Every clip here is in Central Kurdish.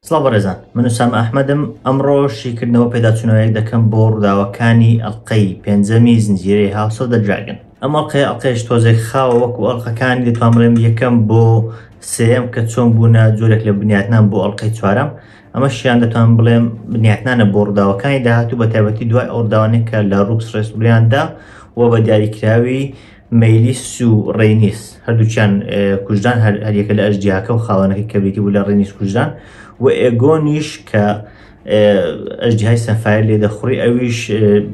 سڵاو بەڕێزان، من وسام ئەحمەدم. ئەمڕۆ شیکردنەوە پێداچوونەوەیەک دەکەم بۆ ڕووداوەکانی ئەڵقەی پێنجەمی زنجیرەی هاوس ئۆف دە دراگن. ئەم ئەڵقەیەش تۆزێک خاوە وەکو ئەڵقەکانی دەتوان بڵێم یەکەم بۆ سێەم کە چۆن بوونە جۆرێک لە بنیاتنان بۆ ئەڵقەی چوارەم. ئەمەشیان دەتوان بڵێم بنیاتنانە بۆ ڕووداوەکانی داهاتوو بە تایبەتی دوای ئەو ڕووداوانەی کە لە ڕوکس ڕێستوریاندا و بە دیاریکراوی مەیلیس و ڕێنیس هەردووچیان کوژدان هەریەکە لە ئەژدیاکە و خاوەنەکەی کەبێتی بوو لە ڕێنیس کوژدان و ئێگۆنیش کە ئەژدیهای سەفایر لێ دەخوڕی ئەویش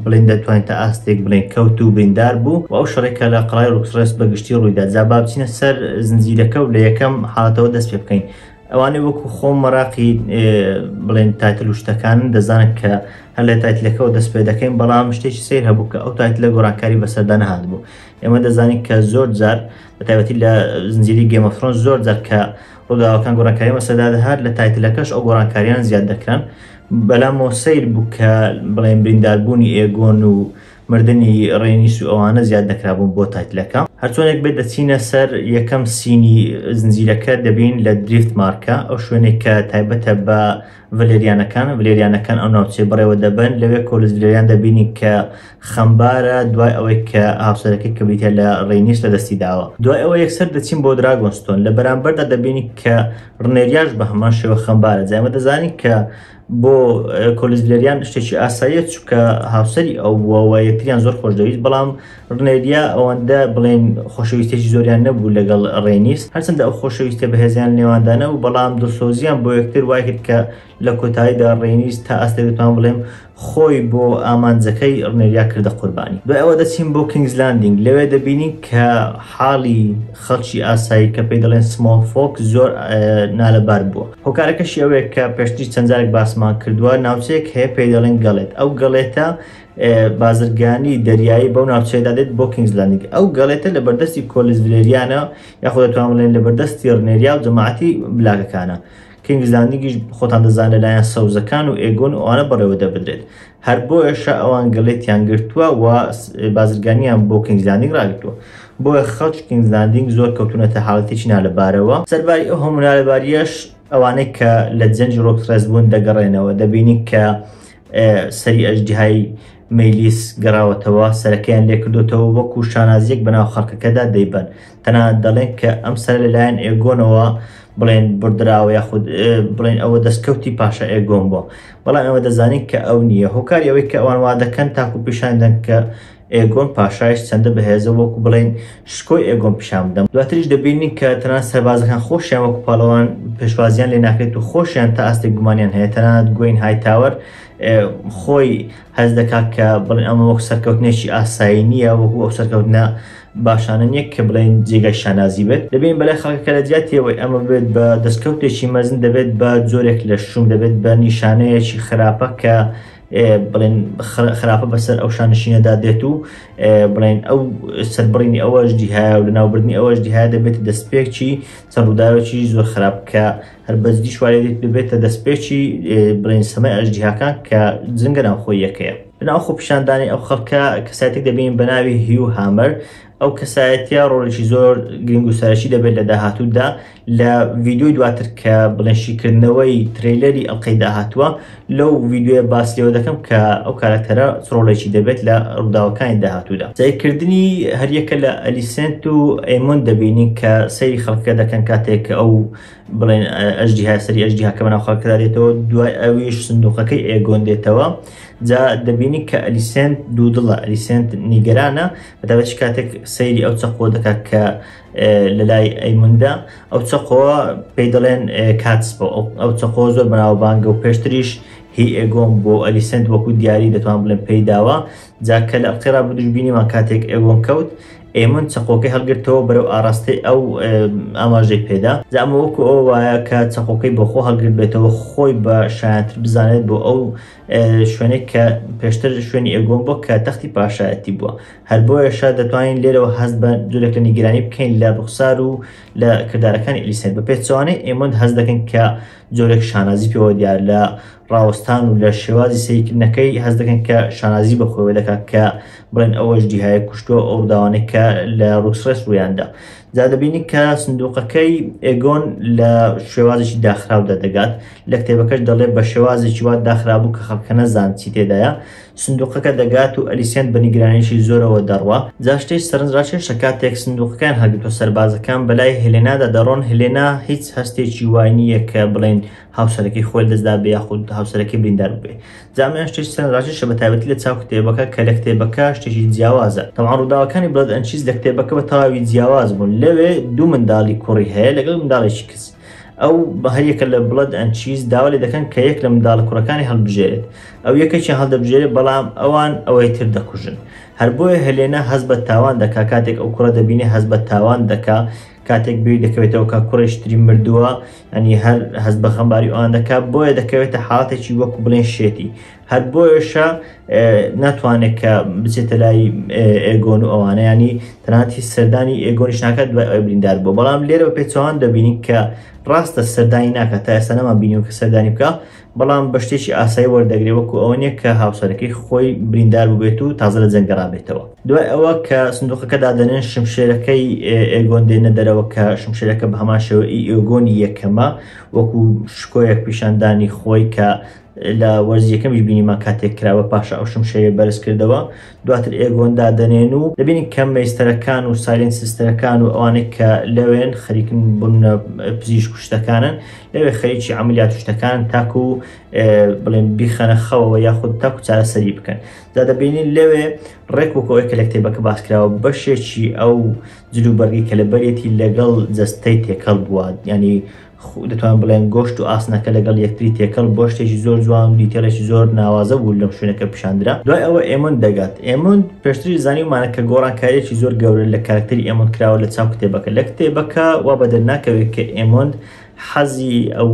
بڵێن دەتوانین تا ئاستێک بڵێن کەوت و بریندار بوو و ئەو شەڕێکە لە قەڵای ڕوکسڕێست بەگشتی ڕوویدا. جا با بچینە سەر زنجیرەکە و لە یەکەم حاڵەتەوە دەست پێ بکەین. ئەوانەی وەکو خۆم مەراقی بڵێن تایتل و شتەکانن دەزانن کە هەر لە تایتلەکەەوە دەست پێ دەکەین، بەڵام شتێکی سیر هەبوو کە ئەو تایتلە گۆڕانکاری بەسەردا نەهات بوو. ئێمە دەزانین کە زۆر جار بە تایبەتی لە زنجیری گێم ئۆف ترۆنز زۆر جار کە ڕووداوەکان گۆڕانکاری بەسەردا دەهات لە تایتلەکەش ئەو گۆڕانکاریان زیاد دەکران. بەلامەوە سیر بوو کە بڵێن برینداربوونی ئێگۆن و مردنی ڕێنیس و ئەوانە زیاد دەکرابوون بۆ تایتلەکە. هەرچۆنێک بێت دەچینە سەر یەکەم سینی زنجیرەکە دەبین لە دریفت مارکە، ئەو شوێنێک کە تایبەتە بە ڤلێریانەکان ئەو ناوچێ بڕێوە دەبن. لەوێ کۆلز ڤلێریان دەبینی کە خەمبارە دوای ئەوەی کە هاوسەرەکەی کە بریتە لە ڕێنیس لە دەستی داوە. دوای ئەوە یەکسەر دەچین بۆ دراگۆنستۆن، لە بەرامبەردا دەبینی کە ڕنێریاش بە هەمان شێوە خەمبارە. جا ئێمە دەزانین کە بۆ کۆلز ڤلێریان شتێکی ئاساییە چونکە هاوسەری ئەوەوە یەکتریان زۆر خۆش دەویست، بەڵام ڕنێریا ئەوەندە بڵێن خۆشەویستێکی زۆریان نەبوو لەگەڵ ڕێنیس، هەرچەندە ئەو خۆشەویستە بەهێزیان نێواندانە و بەڵام دڵسۆزیان بۆ یەکتر وای کرد کە لە کۆتاییدا ڕێنیس تا ئاستێک دەتوان بڵێم خۆی بۆ ئامانجەکەی ڕنێریا کردە قوربانی. دوای ئەوە دەچین بۆ کینگز لاندینگ، لەوێ دەبینین کە حاڵی خەڵکی ئاسایی کە پێی دەڵێن سمۆڵ فۆک زۆر نالەبار بووە. هۆکارەکەشی ئەوەیە کە پێشتری چەند جارێک باسمان کردووە، ناوچەیەک هەیە پێی دەڵێن گەڵێت. ئەو گەڵێتە بازرگانی دەریایی بەو ناوچەیەدا دێت بۆ کینگز لاندینگ. ئەو گەڵێتە لە بەردەستی کۆلز ڤلێریانە یاخۆ دەتوان بڵێن لە بەردەستی ڕنێریا و جەماعەتی بلاگەکانە. کینگز لاندینگیش خۆتان دەزانن لەلایەن سەوزەکان و ئێگۆن و ئەوانە بەڕێوە دەبدرێت. هەر بۆیەشە ئەوان گەڵێتیان گرتووە و بازرگانیان بۆ کینگز لاندینگ ڕاگرتووە. بۆیە خەڵکی کینگز لاندینگ زۆر کەوتونەتە حاڵەتێکی نالەبارەوە. سەرباری ئەو هەموو نالەباریەش ئەوانەی کە لە جەنجی ڕۆکسڕێست بوون دەگەڕێنەوە. دەبینی کە سەری ئەژدیهای مەیلیس گەڕاوەتەوە، سەرەکەیان لێ کردوتەوە وەکو شانازیەک بەناو خەڵکەکەدا دەیبەن. تەنانەت دەڵێن کە ئەم سەر لەلایەن ئێگۆنەوە بڵێن بردراوە یاخود بڵێن ئەوە دەستکەوتی پاشە ئێگۆن بووە، بەڵام ئەوە دەزانین کە ئەو نییە. هۆکاری ئەوەی کە ئەوان وا دەکەن تاکو پیشاندەن کە ئێگۆن پاشایش چەندە بەهێزە وەکو بڵێن شکۆی ئێگۆن پیشان بدەم. دواتریش دەبینین کە تەنانەت سەربازەکان خۆشیان وەکو پاڵەوان پێشوازیان لێ ناکرێت و خۆشیان تا ئاستێک گومانیان هەیە. تەنانەت گوین هایتاوەر خۆی هەز دەکات کە بڵێن ئەمە وەکو سەرکەوتنێکی ئاسایی نییە، وەکو ئەو سەرکەوتنە باشانە نییە کە بڵێن جێگای شانازی بێت. دەبین بەلای خەڵکەکە لە جیاتیەوەی ئەمە بێت بە دەستکەوتێکی مەزن، دەبێت بە جۆرێک لە شوم، دەبێت بە نیشانەیەکی خراپە کە بڵێن خراپە بەسەر ئەو شانشینەدا دێت و بڵێن ئەو سەربڕینی ئەوە ئەژدیهایە و لەناوبردنی ئەوە ئەژدیهایە دەبێت دەستپێکی چەند ڕووداوێکی زۆر خراپ کە هەر بەزدی شوارێ دەبێتە دەستپێکی بڵێن سەمای ئەژدیهاکان کە جنگە ناوخۆی یەکەیە. بەناو خۆ پیشاندانی ئەو خەڵکە کەسایەتێک دەبین بە ناوی هیو هامەر. ئەو کەسایەتیە ڕۆڵێکی زۆر گرنگ و سەرەکی دەبێت لە داهاتوودا. لە ڤیدیۆی دواتر کە بڵێن شیکردنەوەی ترێلەری ئەڵقەی داهاتووە لەو ڤیدیۆیە باسیەوە دەکەم کە ئەو کارکتەرە ڕۆڵێکی دەبێت لە ڕووداوەکانی داهاتوودا. جایکردنی هەریەکە لە ئەلیسێنت و ئێمۆن دەبینین کە سەیری خەڵکە دەکەن کاتێک ئەو بڵێن ئەژدیهای سەری ئەژدیهاکە بەناو خەڵکەدا دێتەوە. دوای ئەویش سندوقەکەی ئێگۆن دێتەوە. جا دەبینی کە ئەلیسێنت دوودڵە، ئەلیسێنت نیگەرانە بەتابەتی کاتێک سەیری ئەو چەقۆ دەکات کە لە لای ئەیموندا. ئەو چەقۆوە پێی دەڵێن کاتسپۆ، ئەو چەقۆ زۆر بەناوبانگە و پێشتریش هی ئێگۆن بۆ ئەلیسێنت وەکو دیاری دەتوان بڵێن پێی داوە. جا کە لە ئەڵقەی ڕابردووش بینیمان کاتێک ئێگۆن کەوت، ئێمن چەقۆکەی هەڵگرتەوە بەرەو ئاراستەی ئەو ئاماژەی پێدا. جا ئەمە وەکو ئەو وایە کە چەقۆکەی بۆ خۆ هەڵگرت بێتەوە، خۆی بە شایەنتر بزانێت بۆ ئەو شوێنێک کە پێشتر شوێنی ئێگۆن بووە کە تەختی پاشایەتی بووە. هەر بۆیەشە دەتوانین لێرەوە هەست بە جۆرێک لە نیگەرانی بکەین لە ڕوخسار و لە کردارەکانی ئەلیسێنت. بە پێچوانەی ئێمە هەست دەکەن کە جۆرێک شانازی پێوە دیار لە ڕاوەستان و لە شێوازی سەیرکردنەکەی هەست دەکەن کە شانازی بەخۆوە دەکات کە بڵێن ئەوەش دیهایە کوشتووە ئەو ڕووداوانەی کە لە ڕوکسڕێست ڕوویاندا. جا دەبینی کە سندوقەکەی ئێگۆن لە شێوازێکی داخراودا دەگات لە کتێبەکەش دەڵێ بە شێوازێکی وا داخرابوو کە خەڵکە نەزان چی تێدایە سندوقەکە دەگات و ئەلیسێن بە نیگرانیشی زۆرەوە دەڕوە جا شتەی سەرنجڕاکێشە کاتێک سندوقەکان هەرگرتووە سەربازەکان بەلای هێلێنادا دەڕۆن هێلێنا هیچ هەستێکی وای نییە کە بڵێن هاوسەرەکەی خۆی دەستدا بێ یاخود هاوسەرەکەی بریندار بێ جامیان شتێکی سەرنجڕاکێشە بە تایبەتی لە چاو کتێبەکە کە لە کتێبەکە شتێکی جیاوازە تەواو ڕووداوەکانی بلاد ئەند چیز لە کتێبەکە بە تەواوی جیاواز بوون لەوێ دوو منداڵی کوڕی هەیە لەگەڵ منداڵێکی کچ ئەو بە هەریەکە لە بڵد ئەند چیز داوا لێ دەکەن کە یەک لە منداڵە کوڕەکانی هەڵبژێرێت ئەو یەکێکی هەڵدەبژێرێت بەڵام ئەوان ئەوەی تر دەکوژن هەر بۆیە هێلێنە هەست بە تاوان دەکا کاتێک ئەو کوڕە دەبینێ هەست بە تاوان دەکا کاتێک بێ دەکەوێتەوە کە کوڕێشتری مردووە ئەنی هەر هەست بە خەمباری ئەوان دەکا بۆیە دەکەوێتە حاڵەتێکی وەکو بڵێن شێتی هەر بۆیەشە ناتوانێت کە بچێتە لای ئێگۆن و ئەوانە ینی تەنانەتی سەردانی ئێگۆنیش ناکات دوای ئەوەی بریندار بووە بەڵام لێرە بە پێچەوان دەبینین کە ڕاستە سەردانی ناکات تا ئێستا نەمان بینیوە کە سەردانی بکە بەڵام بە شتێکی ئاسایی وەردەگرێت وەکو ئەوە نیە کە هاوسەرەکەی خۆی بریندار ببێت و تازە لە جەنگە ڕابێتەوە دوای ئەوە کە سندوقەکە دادەنێن شمشێرەکەی ئێگۆن دێنە دەرەوە کە شمشێرەکە بە هەمان شێوە ئێگۆنی یەکەمە وەکو شکۆیەک پیشاندانی خۆی کە لە وەرزی یەکەمیش بینیمان کاتێک کراوە پاشە ئەو شمشێرە بەرز کردەوە دواتر ئێگۆن دادەنێن و دەبینین کە مەیستەرەکان و سایلێن سیستەرەکان و ئەوانەی کە لەوێن خەریکن بوون پزیشک شتەکانن لەوێ خەریکی عملیات شتەکان تاکو بڵێن بیخەنە خەوەوە یاخود تاکو چارەسەری بکەن جا دەبینین لەوێ ڕێک وەکەوەی کە لە کتێبەکە باسکراوە بەشێکی ئەو جلوبەرگی کە لە بەرێتی لەگەڵ جەستەی تێکەڵ بووە ینی دەتوان بڵێن گۆشت و ئاسنەکە لەگەڵ یەکتری تێکەڵ بۆ شتێکی زۆر جوان و دیتێڵێکی زۆر ناوازە بوو لەم شوێنەکە پیشاندرا دوای ئەوە ئێمن دەگات ئێمن پێشتری زانیومانە کە گۆڕانکاریەکی زۆر گەورە لە کارکتەری ئێمن کراوە لە چاو کتێبەکە لە کتێبەکە وا بە دەرناکەوێت کە ئێمن حەزی ئەو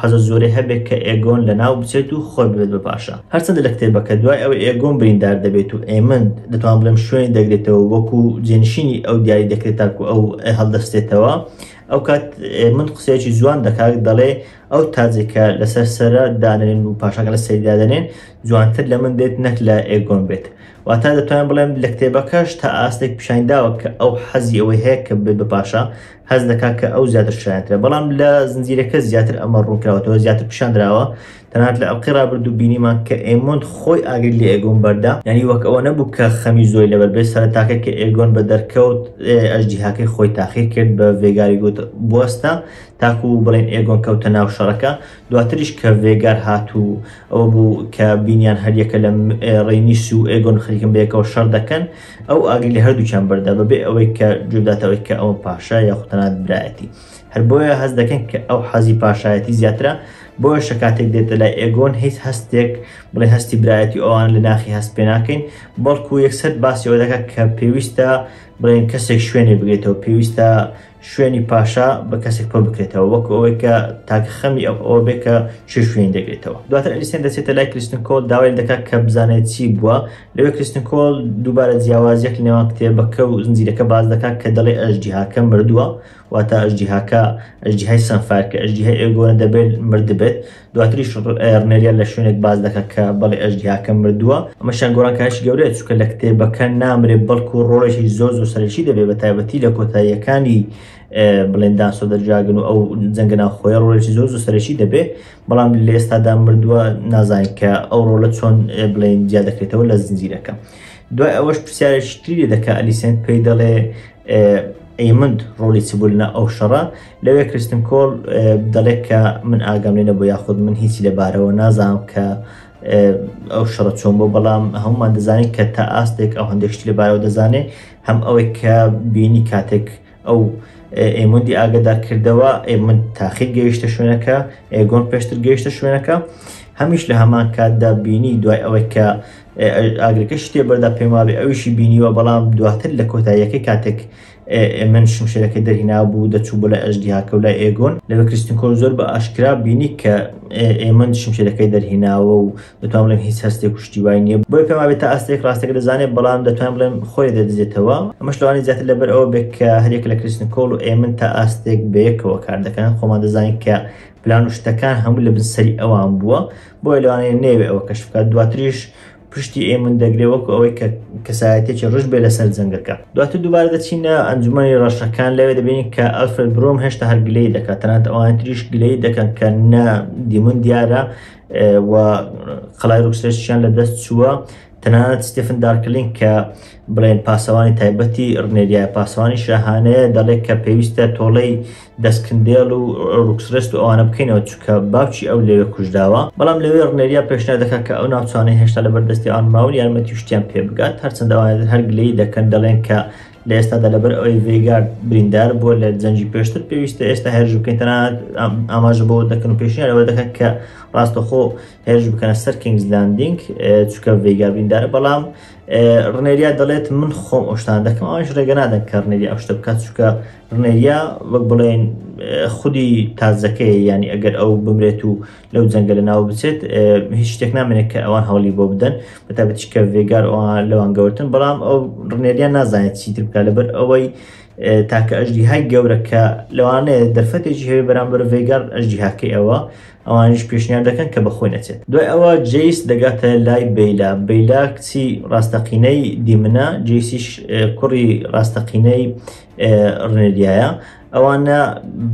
حەزە زۆرەی هەبێت کە ئێگۆن لە ناو بچێت و خۆی بێت بە پاشا هەرچەندە لە کتێبەکە دوای ئەوە ئێگۆن بریندار دەبێت و ئێمن دەتوان بڵێم شوێنی دەگرێتەوە وەکو جێنشینی ئەو دیاری دەکرێت تاکو ئەو هەڵدەستێتەوە ئەو کات من قسەیەکی جوان دەکات دەڵێ ئەو تاجێکە لەسەر سەرە دانێن و پاشاکە لە سەریدادەنێن جوانتر لە من دێت نەک لە ئێگۆن بێت واتە دەتوانین بڵێم لە کتێبەکەش تا ئاستێک پیشانداوە کە ئەو حەزی ئەوەی هەیە کە بێت بە پاشا هەز دەکات کە ئەو زیاتر شایەنترە بەڵام لە زنجیرەکە زیاتر ئەمە ڕوونکراوەتەوە زیاتر پیشاندراوە تەنانەت لە ئەڵقەی ڕابردوو بینیمان کە ئێمۆن خۆی ئاگری لە ئێگۆن بەردا ینی وەک ئەوە نەبوو کە خەمی زۆری لەبەر بێت سەرەتاکە کە ئێگۆن بە دەرکەوت ئەژدیهاکەی خۆی تاخیر کرد بە ڤێگاری گوت بوەستە تاکو بڵێن ئێگۆن کەوتە ناو شەڕەکە دواتریش کە ڤێگار هاتوو ئەوە بوو کە بینیان هەریەکە لە ڕێنیس و ئێگۆن خەریکن بەیەکەوە شەڕ دەکەن ئەو ئاگری لە هەردووچیان بەردا بەبێ ئەوەی کە جوداتەوەی کە ئەوە پاشا یاخود تەنانەت برایەتی هەر بۆیە هەست دەکەن کە ئەو حەزی پاشایەتی زیاترە بۆیە کاتێک دێتە لای ئێگۆن هیچ هەستێک بڵێ هەستی برایەتی ئەوان لە ناخی هەست پێ ناکەین بەڵکو یەکسەر باسی ئەوە دەکات کە پێویستە بڵێن کەسێک شوێنێ بگرێتەوە پێویستە شوێنی پاشا بە کەسێک پڕ بکرێتەوە وەکو ئەوەی کە تاکە خەمی ئەوە بێ کە شوێن دەگرێتەوە دواتر ئەلیسێن دەچێتە لای کریستن کۆڵ داوای دەکات کە بزانێت چی بووە لەوێ کریستن کۆڵ دووبارە جیاوازیەک لە نێوان کتێبەکە و زنجیرەکە باز دەکات کە دەڵێ ئەژدیهاکە مردووە واتە ئەژدیهاکە ئەژدیهای سەنفار کە ئەژدیهای ئێگۆنە دەبێت مردبێت دواتریش ڕنێریە لە شوێنێک باز دەکات کە بەڵێ ئەژدیهاکە مردووە ئەمەشان گۆڕانکاریش گەورەیە چونکە لە کتێبەکە نامرێت بەڵکو ڕۆڵێکی زۆر سەرەکی دەبێت بە تایبەتی لە کۆتاییەکانی بڵێن دانسۆ دەرجاگن و ئەو جەنگە ناوخۆیە ڕۆڵێکی زۆر سەرەکی دەبێت بەڵام لە ئێستادا مردووە نازانین کە ئەو ڕۆڵە چۆن بڵێن جیا دەکرێتەوە لە زنجیرەکە دوای ئەوەش پرسیارێکی تری دەکات ئەلیسێن پێی دەڵێ ئەیمند ڕۆڵی چ بوو لەناو ئەو شەڕە لەوێ کریستن کۆڵ دەڵێت کە من ئاگام لێ نەبوو یاخود من هیچی لەبارەوە نازانم کە ئەو شەڕە چۆن بۆ بەڵام هەمومان دەزانین کە تا ئاستێک ئەو هەندێکشتی لەبارەوە دەزانێت هەم ئەوەی کە بینی کاتێک ئەو ئێموندی ئاگادار کردەوە ئێمن تاخیر گەیشتە شوێنەکە ئێگۆن پێشتر گەیشتە شوێنەکە هەمیش لە هەمان کاتدا بینی دوای ئەوەی کە ئاگرەکە شتێ بەردا پێما بێ ئەویشی بینیوە بەڵام دواتر لە کۆتاییەکەی کاتێک من شمشێرەکەی دەرهینا بوو دەچوو بۆ لە ئەژدیهاکە و لای ئێگۆن لەوێ کریستن کۆڵ زۆر بە ئاشکرا بینی کە ئێمن شمشێرەکەی دەرهیناوە و دەتوان بڵێم هیچ هەستێک شتی وای نییە بۆی پێما بێت تا ئاستێک ڕاستێک دەزانێت بەڵام دەتوان بڵێم خۆی دەدەزێتەوە ئەمەش لەوانی زیاتر لەبەر ئەوە بێت کە هەرێک لە کریستن کۆڵ و ئێمن تا ئاستێک بەیەکەوە کار دەکەن خۆمان دەزانین کە پلان و شتەکان هەموو لە بنسەری ئەوان بووە بۆی لەوانەیە نێوێ ئەوە کەشفکات دواتریش پشتی ئێمن دەگرێ وەکو ئەوەی کە کەسایەتێکی ڕژ بێ لەسەر جەنگەکە. دواتر دووبارە دەچینە ئەنجومەنی ڕەشەکان لەوێ دەبینین کە ئەلفرێد برۆم هێشتا هەر گلەی دەکات تەنانەت ئەوان تریش گلەی دەکەن کە نە دیمن دیارە و قەڵای ڕوکسێشیان لە دەست چووە. تەنانەت ستێفن دارکلین کە بڵێن پاسەوانی تایبەتی ڕنێریای پاسەوانی شاهانەیە دەڵێت کە پێویستە تۆڵەی دەستکندێڵ و ڕوکسرست و ئەوانە بکەینەوە چونکە باوکی ئەو لەوێ کوژداوە. بەڵام لەوێ ڕنێریا پێشنیار دەکات کە ئەو ناوچانەی هێشتا لەبەردەستی ئەوان ماون یارمەتی شتیان پێ بگات هەرچەندە ئەوانە هەر گلەی دەکەن دەڵێن کە لە ئێستادا لەبەر ئەوەی ڤێگارد بریندار بووە لە جەنگی پێشتر پێویستە ئێستا هێرش بکەین تەنانەت ئاماژە بۆ دەکەن و پێشنیار ئەوە دەکەن کە ڕاستەخۆ هێرش بکەنە سەر کینگز لاندینگ چونکە ڤێگار بریندارە. بەڵام ڕنێریا دەڵێت من خۆم ئەو شتان دەکەم ئەوانش ڕێگە نادەن کە ڕنێریا ئەو شتە بکات چونکە ڕنێریا وەک بڵێن خودی تازەکەی ینی ئەگەر ئەو بمرێت و لەو جەنگە لە ناو بچێت هیچ شتێک نامێنێت کە ئەوان هەوڵی بۆ بدەن بەتابەتی کە ڤێگار ئەوان لەوان گەورتن. بەڵام ئەو ڕنێریا نازانێت چیتر بکات لەبەر ئەوەی تاکە ئەژدیهای گەورە کە لەوانەیە دەرفەتێکی هەیە بەرامبەر ڤێگار ئەژدیهاکەی ئەوە ئەوانش پێشنیار دەکەن کە بەخۆی نەچێت. دوای ئەوە جەیس دەگاتە لای بەیلا. بەیلا کچی ڕاستەقینەی دیمنە، جەیسیش کوڕی ڕاستەقینەی ڕنێریایە. ئەوانە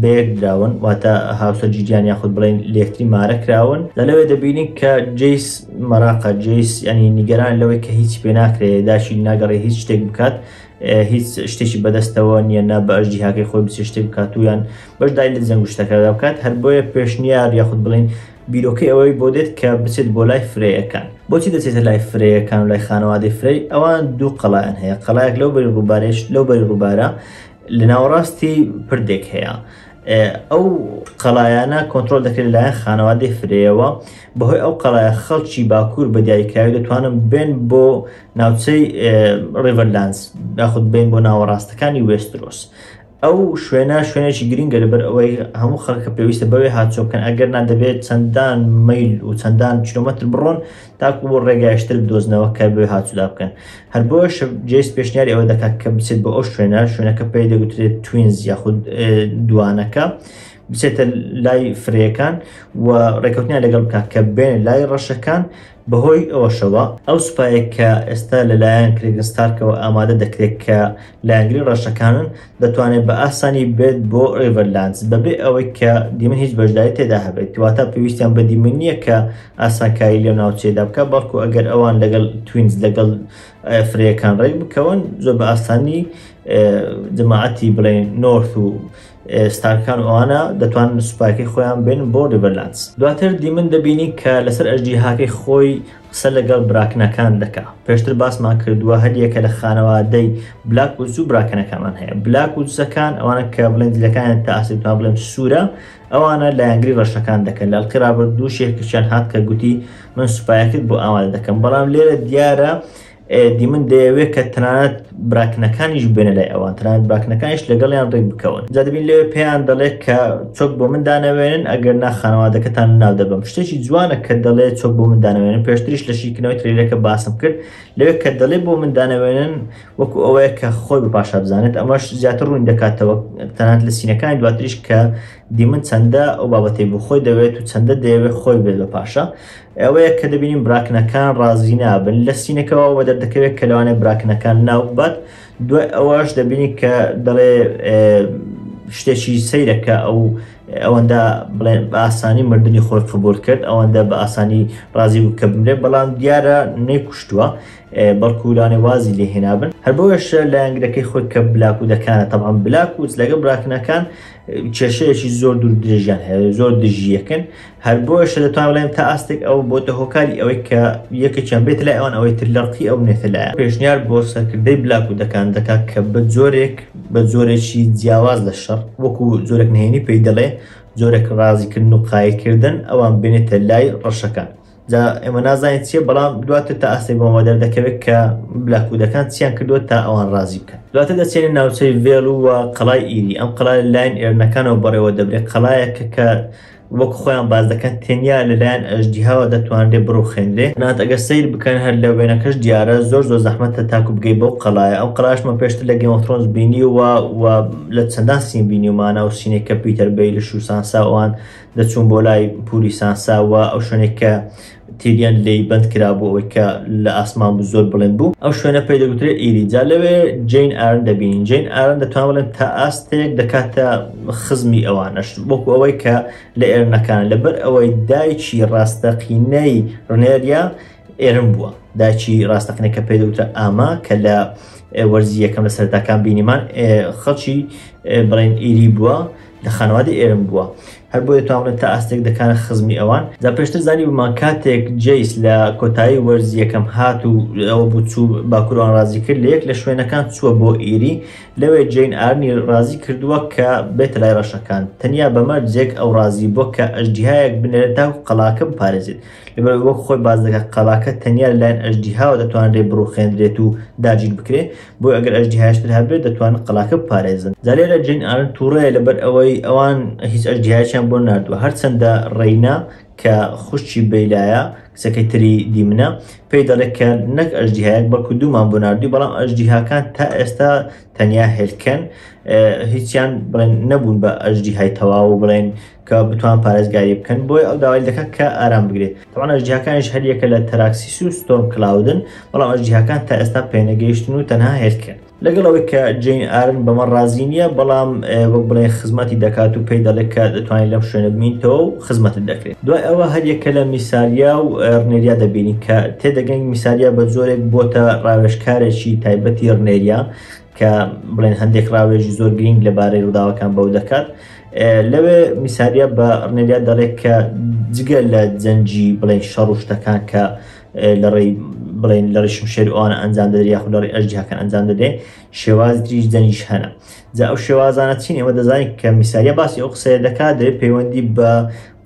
بەیەک دراون واتە هاوسەرجیریان یاخود بڵێن لێکتری مارە کراون. لەلەوێ دەبینین کە جەیس مەراقە جەیس ینی نیگەران لەوەی کە هیچ پێ ناکرێت داشی ناگەڕێ هیچ شتێک بکات هیچ شتێکی بەدەستەوە نییە نا بە ئەژدیهاکەی خۆی بچێ شتێک بکات و یان بەشدای لە جەنگ شتەکەدا بکات. هەر بۆیە پێشنیار یاخود بڵێن بیرۆکەی ئەوەی بۆ دێت کە بچێت بۆ لای فرەیەکان. بۆچی دەچێتە لای فرەیەکان و لای خانەوادەی فرەی؟ ئەوان دوو قەڵایان هەیە. قەڵایەک لەو بەری ڕووبارەش لەو بەری ڕووبارە لە ناوەڕاستی پردێک هەیە. ئەو قەڵایانە کۆنتترۆل دەکرێت لایەن خانەوادەی فرەیەوە. بەهۆی ئەو قەڵایە خەڵکی باکوور بە دیاریکراوی دەتوانن بێن بۆ ناوچەی ڕیڤەرلاندز یاخود بین بۆ ناوەڕاستەکانی وێسترۆس. ئەو شوێنێکی گرنگە لەبەر ئەوەی هەموو خەڵکە پێویستە بەوێ هاتچۆ بکەن ئەگەر نادەبێت چەندان مەیل و چەندان کیلۆمەتر بڕۆن تاکو بۆ ڕێگایشتر بدۆزنەوە کە بێ هاتوودا بکەن. هەر بۆش جێس پێشنیاری ئەوە دەکات کە بچێت بە ئەو شوێنەکە پێی دەگوترێت توینز یاخود دوانەکە بچێتە لای فرەیەکان و ڕێکەوتنیان لەگەڵ بکات کە بێن لای ڕەشەکان. بەهۆی ئەوەشەوە ئەو سوپایە کە ئێستا لەلایەن کریگنستارکەوە ئامادە دەکرێت کە لایەنگری ڕەشەکانن دەتوانێت بە ئاسانی بێت بۆ ڕیڤەرلاندز بەبێ ئەوەی کە دیمن هیچ بەشداری تێدا هەبێت. واتە پێویستیان بە دیمن نییە کە ئاسانکاری لێو ناوچێدا بکە بەڵکو ئەگەر ئەوان لەگەڵ توینز لەگەڵ فرەیەکان ڕێک بکەون زۆر بە ئاسانی جەماعەتی بڵێن نۆرث و ستارکان ئەوانە دەتوانن سوپایەکەی خۆیان بێن بۆ ڕیڤەرلاندز. دواتر دیمن دەبینی کە لەسەر ئەژدیهاکەی خۆی قسە لەگەڵ براکنەکان دەکا. پێشتر باسمان کردووە هەریەکە لە خانەوادەی بلاک وودز و براکنەکانمان هەیە. بلاک وودزەکان ئەوانە کە بڵێن جلەکانیان تا ئاسیتوان بڵێن سوورە ئەوانە لایەنگری ڕەشەکان دەکەن. لە ئەڵقەی ڕابردوو شێرکشیان هات کە گوتی من سوپایەکەت بۆ ئامادە دەکەم. بەڵام لێرە دیارە دیمن دەیەوێت کە تەنانەت براکنەکانیش بێنە لای ئەوان تەنانەت براکنەکانیش لەگەڵیان ڕێک بکەون. جا دەبین لێوێ پێیان دەڵێت کە چۆک بۆ من دانەوێنن ئەگەر خانەوادەکەتان ناو دەبم. شتێکی جوانە کە دەڵێت چۆک بۆ من دانەوێنن. پێشتریش لە شیکردنەوەی ترێلەکە باسم کرد لەوێ کە دەڵێت بۆ من دانەوێنن وەکو ئەوەیە کە خۆی بەپاشا بزانێت. ئەمەش زیاتر ڕوون دەکاتەوە تەنانەت لە سینەکانی دواتریش کە دیمن چەندە ئەو بابەتەی بۆ خۆی دەوێت و چەندە دەیەوێت خۆی بێت بەپاشە. ئەوەیە کە دەبینیم براکنەکان ڕازی نابن لە سینەکەەوە بە دەردەکەوێت کە لەوانێ براکنەکان ناو بات. دوای ئەوەش دەبینی کە دەڵێ شتێکی سەیرەکە ئەوەندە بڵێن بە ئاسانی مردنی خۆی قبول کرد ئەوەندە بە ئاسانی ڕازی بوو کە بمرێ بەڵام دیارە نەیکوشتووە بەڵکو لانێ وازی لێ هێنابن. هەر بۆیەشە لایەنگرەکەی خۆی کە بلاک و دەکانە تەبعاً بلاک وودز لەگە براکنەکان کێشەیەکی زۆر دوور درێژیان هەیە زۆر دژیەکن. هەر بۆیەشە دەتوان بڵێم تا ئاستێک ئەو بۆتە هۆکاری ئەوەی کە یەکێکیان بێت لای ئەوان ئەوەی تر لەڕقی ئەو نێتە لایە. پێشنیار بۆ سەرکردەی بلاک و دەکان دەکات کە بە زۆرێکی جیاواز لە شەڕ وەکو زۆرێک نهێنی پێی دەڵێ زۆرێک ڕازیکردن و قایکردن ئەوان بێنێتە لای ڕەشەکان. جا ئێمە نازانێت چیە بەڵام دواتر تا ئاستێک بۆمە دەردەکەوێت کە بلاکوودەکان چیان کردووە تا ئەوان ڕازی بکەن. دواتر دەچێنێت ناوچەی ڤێڵ و قەڵای ئیری. ئەم قەڵای لایەن ئێرنەکانەوە بەڕێوە دەبرێت قەڵایەکە کە وەک خۆیان باز دەکەن تێنیا لەلایەن ئەژدیهاوە دەتوانرێت بڕۆ خوێندرێ. نات ئەگەر سیر بکەن هەر لە وێنەکەش دیارە زۆر زەحمەتە تاکو بگەی بەو قەڵایە. ئەو قەڵاشمە پێشتر لە گێم ئۆف ترۆنز بینی و لە چەندان سین بینیومانە و سینێک کە پیتەر بەیلش و سانسا ئەوان دەچوون بۆ لای پوری سانسا و ئەو شوێنێک کە تیریان لی بند کرابوو ئەوەی کە لە ئاسمان بوو زۆر بڵێن بوو ئەو شوێنە پێی دەگوترێت ئیری. جا لەوێ جین ئارن دەبینین. جین ئارن دەتوان بڵێن تا ئاستێک دەکاتە خزمی ئەوانش وەکو ئەوەی کە لە ئێرنەکان لەبەر ئەوەی دایکی ڕاستەقینەی ڕنێریا ئێرن بووە. دایکی ڕاستەقینە کە پێی دەگوترە ئاما کە لە وەرزی یەکەم لە سەرەتاکان بینیمان خەڵکی بڵێن ئیری بووە لە خانەوادی ئێرن بووە. هەر بۆ دەتوان بڵێن تا ئاستێک دەکانە خزمی ئەوان. جا پێشتر زانی بمان کاتێک جەیس لە کۆتایی وەرزی یەکەم هات و ئەوە بوو چوو باکوورەوان ڕازی کرد لە یەک لە شوێنەکان چووە بۆ ئیری. لەوێ جین ئارنی ڕازی کردووە کە بێتە لای ڕەشەکان. تەنیا بەمەرجێک ئەو ڕازی بۆ کە ئەژدیهایەک بنێرێت تا قەڵاکە بپارێزێت. لەبەر وەک خۆی باز دەکات قەڵاکە تەنیا لەلایەن ئەژدیهاوە دەتوانرێت بڕوخێنرێت و داگیر بکرێت بۆ ئەگەر ئەژدیهایشتر هەبێت دەتوانن قەڵاکە بپارێزن. جا لێرە جین ئارن تووڕەیە لەبەر ئەوەی ئەوان هیچ ئەژدیهایشیان بۆ ناردووە. هەرچەندە ڕێینا کە خوشتی بەیلایە کچەکەی تری دیمنە پێی دەڵێت کە نەک ئەژدیهایەک بەڵکو دوومان بۆ ناردووی بەڵام ئەژدیهاکان تا ئێستا تەنیا هێلکەن هیچیان بڵێن نەبوون بە ئەژدیهای تەواو بڵێن کە بتوان پارێزگاری بکەن بۆی ئەو داوای دەکات کە ئارام بگرێت. تەواو ئەژدیهاکانیش هەر یەکە لە تەراکسیس و ستۆرم کلاودن بەڵام ئەژدیهاکان تا ئێستا پێنەگەیشتن و تەنها هێلکەن. لەگەڵ ئەوەی کە جین ئارن بەمە ڕازی نییە بەڵام وەک بڵێن خزمەتی دەکات و پێی دەڵێت کە دەتوانین لەم شوێنە بمینتەوە و خزمەتت دەکرێت. دوای ئەوە هەر یەکە لە میساریا و ڕنێریا دەبینین کە تێدەگەین میساریا بە زۆرێک بۆتە ڕاوێژکارێکی تایبەتی ڕنێریا کە بڵێن هەندێک ڕاوێژی زۆر گرنگ لەبارەی ڕووداوەکان بەو دەکات. لەوێ میساریا بە ڕنێریا دەڵێت کە جگە لە جەنجی بڵێن شەڕ و شتەکان کە لە ڕێی بڵێن لە ڕێشم شێر ئەوانە ئەنجام دەدرێت یاخود لە ڕێی ئەژدیهاکان ئەنجام دەدرێت شێوازی تریش جەنجیش هەنە. جا ئەو شێوازانە چین؟ ئێمە دەزانین کە میساریا باسی ئەو قسەیە دەکات دەبێت پەیوەندی بە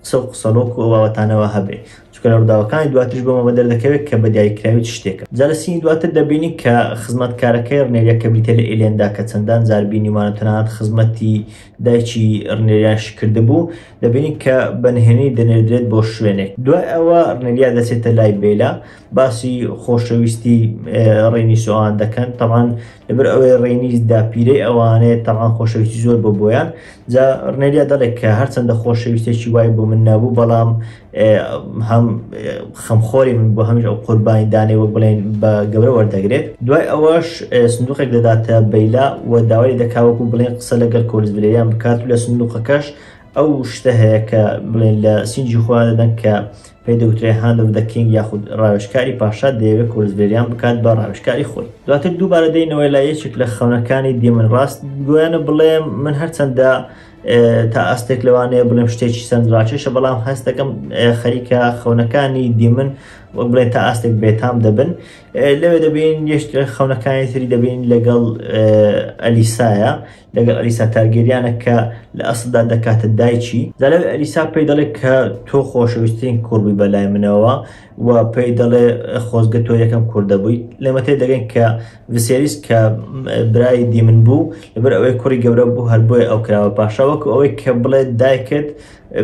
قسە و قسەلۆک و بابەتانەوە هەبێت چونکە لە ڕووداوەکانی دواتریش بۆمە بەدەردەکەوێت کە بە دیاریکراوی شتێکە. جا لە سینی دواتر دەبینی کە خزمەتکارەکەی ڕنێریا کە بریتە لە ئێلێندا کە چەندان جار بینیمانە تەنانەت خزمەتی دایکی ڕنێریاش کردبوو دەبینی کە بەنهێنی دەنێردرێت بۆ شوێنێک. دوای ئەوە ڕنێریا دەچێتە لای بێلا باسی خۆشەویستی ڕێنیس ئەوان دەکەن تەمان لەبەر ئەوەی ڕێنیس داپیرەی ئەوانەیە تەمان خۆشەویستی زۆر بۆ بۆیان. جا ڕنێریا دەڵێت کە هەرچەندە خۆشەویستێکی وای بۆ من نابوو بەڵام هەم خەمخۆری من بۆ هەمیش ئەو قوربانی دانێ وەک بڵێن بە گەورە وەردەگرێت. دوای ئەوەش سندوقێک دەداتە بەیلا و داوای دەکاوەکو بڵێن قسە لەگەڵ کۆلزبلێریان بکات و لە سندوقەکەش ئەو شتە هەیە کە بڵێن لە سینجی خۆیان دەدەن کە پێی دەوترێت هاند ئۆف دە کینگ یاخود ڕاوێژکاری پاشا دەیەوێت کۆلزبلێریان بکات بە ڕاوێژکاری خۆی. دواتر دووبارە دێنەوەی لایەکێک لە خەونەکانی دیمن ڕاست گویانە بڵێم من هەرچەندە تا ئەستێک لەوانەیە بڵێم شتێکی سندڕاکێشە بەڵام هەست دەکەم خەریکە خەونەکانی دیمن وەک بڵێن تا ئاستێک بێتام دەبن. لەوێ دەبین یەک خەونەکانی تری دەبین لەگەڵ ئەلیسایە لەگەڵ ئەلیسا تارگێریانە کە لە ئەسڵدا دەکاتە دایکی. جا لەوێ ئەلیسا پێی دەڵێت کە تۆ خۆشەویستترین کوڕبووی بەلای منەوە و پێی دەڵێ خۆزگە تۆ یەکەم کوڕ دەبوویت. لێمە تێ دەگەین کە ڤسێریس کە برای دیمن بوو لەبەر ئەوەی کوڕی گەورە بوو هەر بۆیە ئەو کراوە پاشا وەکو ئەوەی کە بڵێت دایکت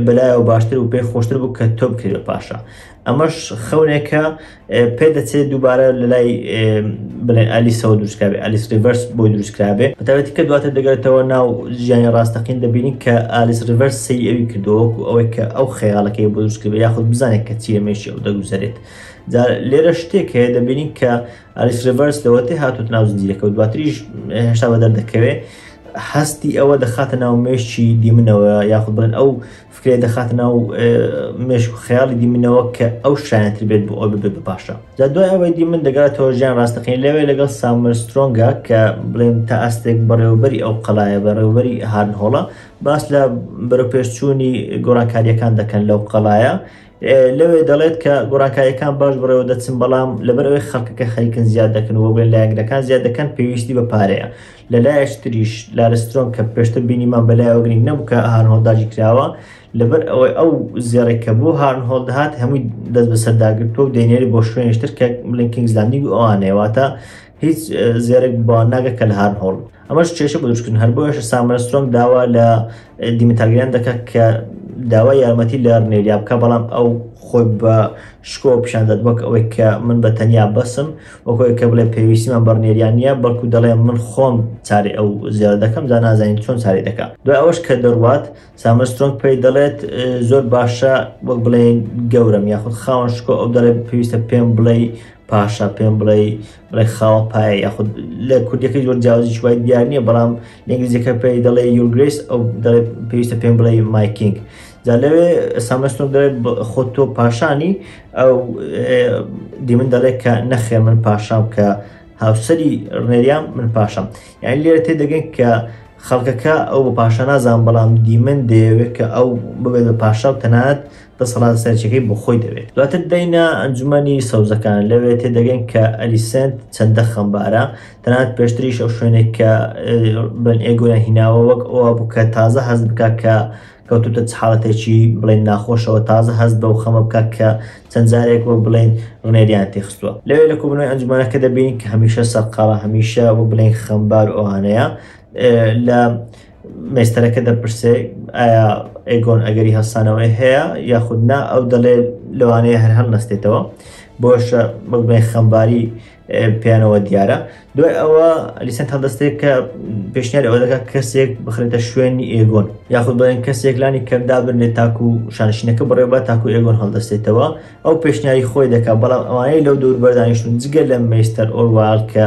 بەلایەوە باشتر و پێی خۆشتر بوو کە تۆ بکرێت بە پاشا. ئەمەش خەونێکە پێ دەچێت دووبارە لە لای بڵێن ئالیسەوە دروستکرابێ ئالیس ریڤەرس بۆی دروستکرابێ بەتابەتی کە دواتر دەگەێتەوە ناو ژیانی ڕاستەقین دەبینین کە ئالیس ریڤەرس سەی ئەوی کردەوەکو ئەوەی کە ئەو خەیاڵەکەی بۆ دروستکردێ یاخود بزانێت کە چیە مێشی ئەو دەگوزارێت. لێرە شتێک هەیە دەبینین کە ئالیس ریڤەرس لەوەتێ هاتووە ناو زنجیرەکە و دواتریش هێشتا بەدەردەکەوێت هەستی ئەوە دەخاتە ناو مێشی دیمنەوە یاخود بڵێن ئەو فکرێ دەخاتە ناو مێشک و خەیاڵی دیمنەوە کە ئەو شایەنتر بێت بۆ ئەو ببێت بە پاشا. جا دوای ئەوەی دیمن دەگاتەوە ژیان ڕاستەقین لەوێ لەگەڵ سامر سترۆنگە کە بڵێن تا ئەستێک بەڕێوەبەری ئەو قەڵایە بەڕێوەبەری هارنهۆڵە باس لە بەرەوپێشچوونی گۆڕانکاریەکان دەکەن لەو قەڵایە. لەوێ دەڵێت کە گۆڕانکاریەکان باش بڕێوە دەچن بەڵام لەبەر ئەوەی خەڵکەکە خەریکن زیاد دەکەن و بڵێن لایەنگەکان زیاد دەکەن پێویستی بە پارەیە. لەلایەش تریش لارسترۆن کە پێشتر بینیمان بەلایەوە گرنگ نەبوو کە هارنهۆڵ داگی کراوە لەبەر ئەوەی ئەو زێڕێکە بوو هارنهۆڵ دەهات هەمووی دەست بەسەرداگرتووە و دەینێری بۆ شوێنیشتر کە بڵێن کینگز لاندینگ و ئەوانەیەواتە هیچ زێرێک بۆ ناگە کە لە هارنهۆڵ. ئەمەش کێشە بۆ دروستکردن هەر بۆ ئێش سامر سترۆنگ داوا لە دیمن تارگێریان دەکات کە داوای یارمەتی لە ڕنێریا بکە بەڵام ئەو خۆی بە شکۆ پیشاندەت وەک ئەوەی کە من بە تەنیا بەسم وەکەوەی کە بڵێ پێویستیمان بە ڕنێریان نییە بەڵکو دەڵێ من خۆم چارەی ئەو زیاد دەکەم جا نازانین چۆن چاری دەکات. دوای ئەوەش کە دەڕوات سامون سترۆنگ پێی دەڵێت زۆر باشە وەک بڵێن گەورم یاخود خاوەن شکۆ ئەو دەڵێ پێویستە پێم بڵێ پاشا پێم بڵێ خاوە پایە یاخود لە کوردیەکەی زۆر جیاوازی شوای دیار نییە بەڵام لە ئینگلیزیەکە پێی دەڵێ یور گرێس ئەو دەڵێ پێویستە پێم بڵێ مای کینگ. جا لەوێ سامون سترۆنگ دەڵێت خۆ تۆ پاشانی ئەو دیمن دەڵێت کە نەخێر من پاشام کە هاوسەری ڕنێریام من پاشام. یعنی لێرە تێدەگەن کە خەڵکەکە ئەو بە پاشا نازان بەڵام دیمن دەیەوێت کە ئەو ببێت بە پاشا و تەنانەت دەسەڵات سەرچەکەی بۆ خۆی دەوێت. دواتر دەینە ئەنجومەنی سەوزەکان لەوێ تێدەگەن کە ئەلیسەند چەندە خەمبارە تەنانەت پێشتریش ئەو شوێنێک کە بڵێن ئێگۆیان هیناوە وەک ئەوە بوو کە تازە هەست بکات کە کەوتوتە حاڵەتێکی بڵێن ناخۆشەوە تازە هەست بە و خەمە بکات کە چەند جارێک وە بڵێن ڕنێریان تێخستووە. لەوێ لە کۆبنەوەی ئەنجومەنەکە دەبینین کە هەمیشە سەرقاڵە هەمیشە وە بڵێن خەمبار ئەوانەیە لە مێستەرەکە دەپرسێ ئایا ئێگۆن ئەگەری هەستانەوەی هەیە یاخود نا ئەو دەڵێ لەوانەیە هەر نەستێتەوە بۆشە بڵێن خەمباری پیانەوە دیارە. دوای ئەوە ئەلیسەند هەڵدەستێت کە پێشنیار ئەوە دەکات کەسێک بخرێتە شوێنی ئێگۆن یاخود بڵێن کەسێک لانی کەمدا بنێت تاکو شانشینەکە بڕێبە تاکو ئێگۆن هەڵدەستێتەوە ئەو پێشنیاری خۆی دەکات بەڵام ئەوانەی لەو دوور بەردانیشتون جگە لە مێستەر ئۆروال کە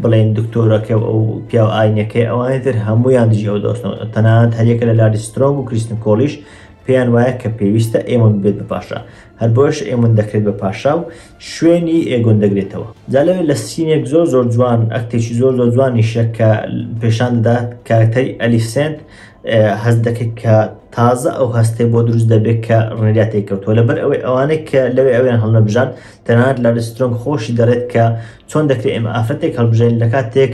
بڵێن دکتۆرەکە ئەو پیا و ئاینەکەی ئەوانەی تر هەمویان دژی ئەو دۆستنەوە تەنانەت هەریەکە لە لاری سترۆنگ و کریستن کۆلیش پێیان وایە کە پێویستە ئێمە بێت بە پاشا هەر بۆش ئێمە دەکرێت بە پاشا و شوێنی ئێگۆن دەگرێتەوە. جا لەوێ لە سینێک زۆر زۆر جوان ئەکتێکی زۆر زۆر جوانیشە کە پێشان دەدات کارکتەری ئەلیسەند هەست دەکەیت کە تازە ئەو هەستێ بۆ دروست دەبێت کە ڕێنێریاتی کەوتووە لەبەر ئەوەی ئەوانەی کە لەوێ ئەویان هەڵنەبژان تەنانەت لە سترۆنگ خۆشی دەڕێت کە چۆن دەکرێت ئێمە ئافرەتێک هەڵبژێن لە کاتێک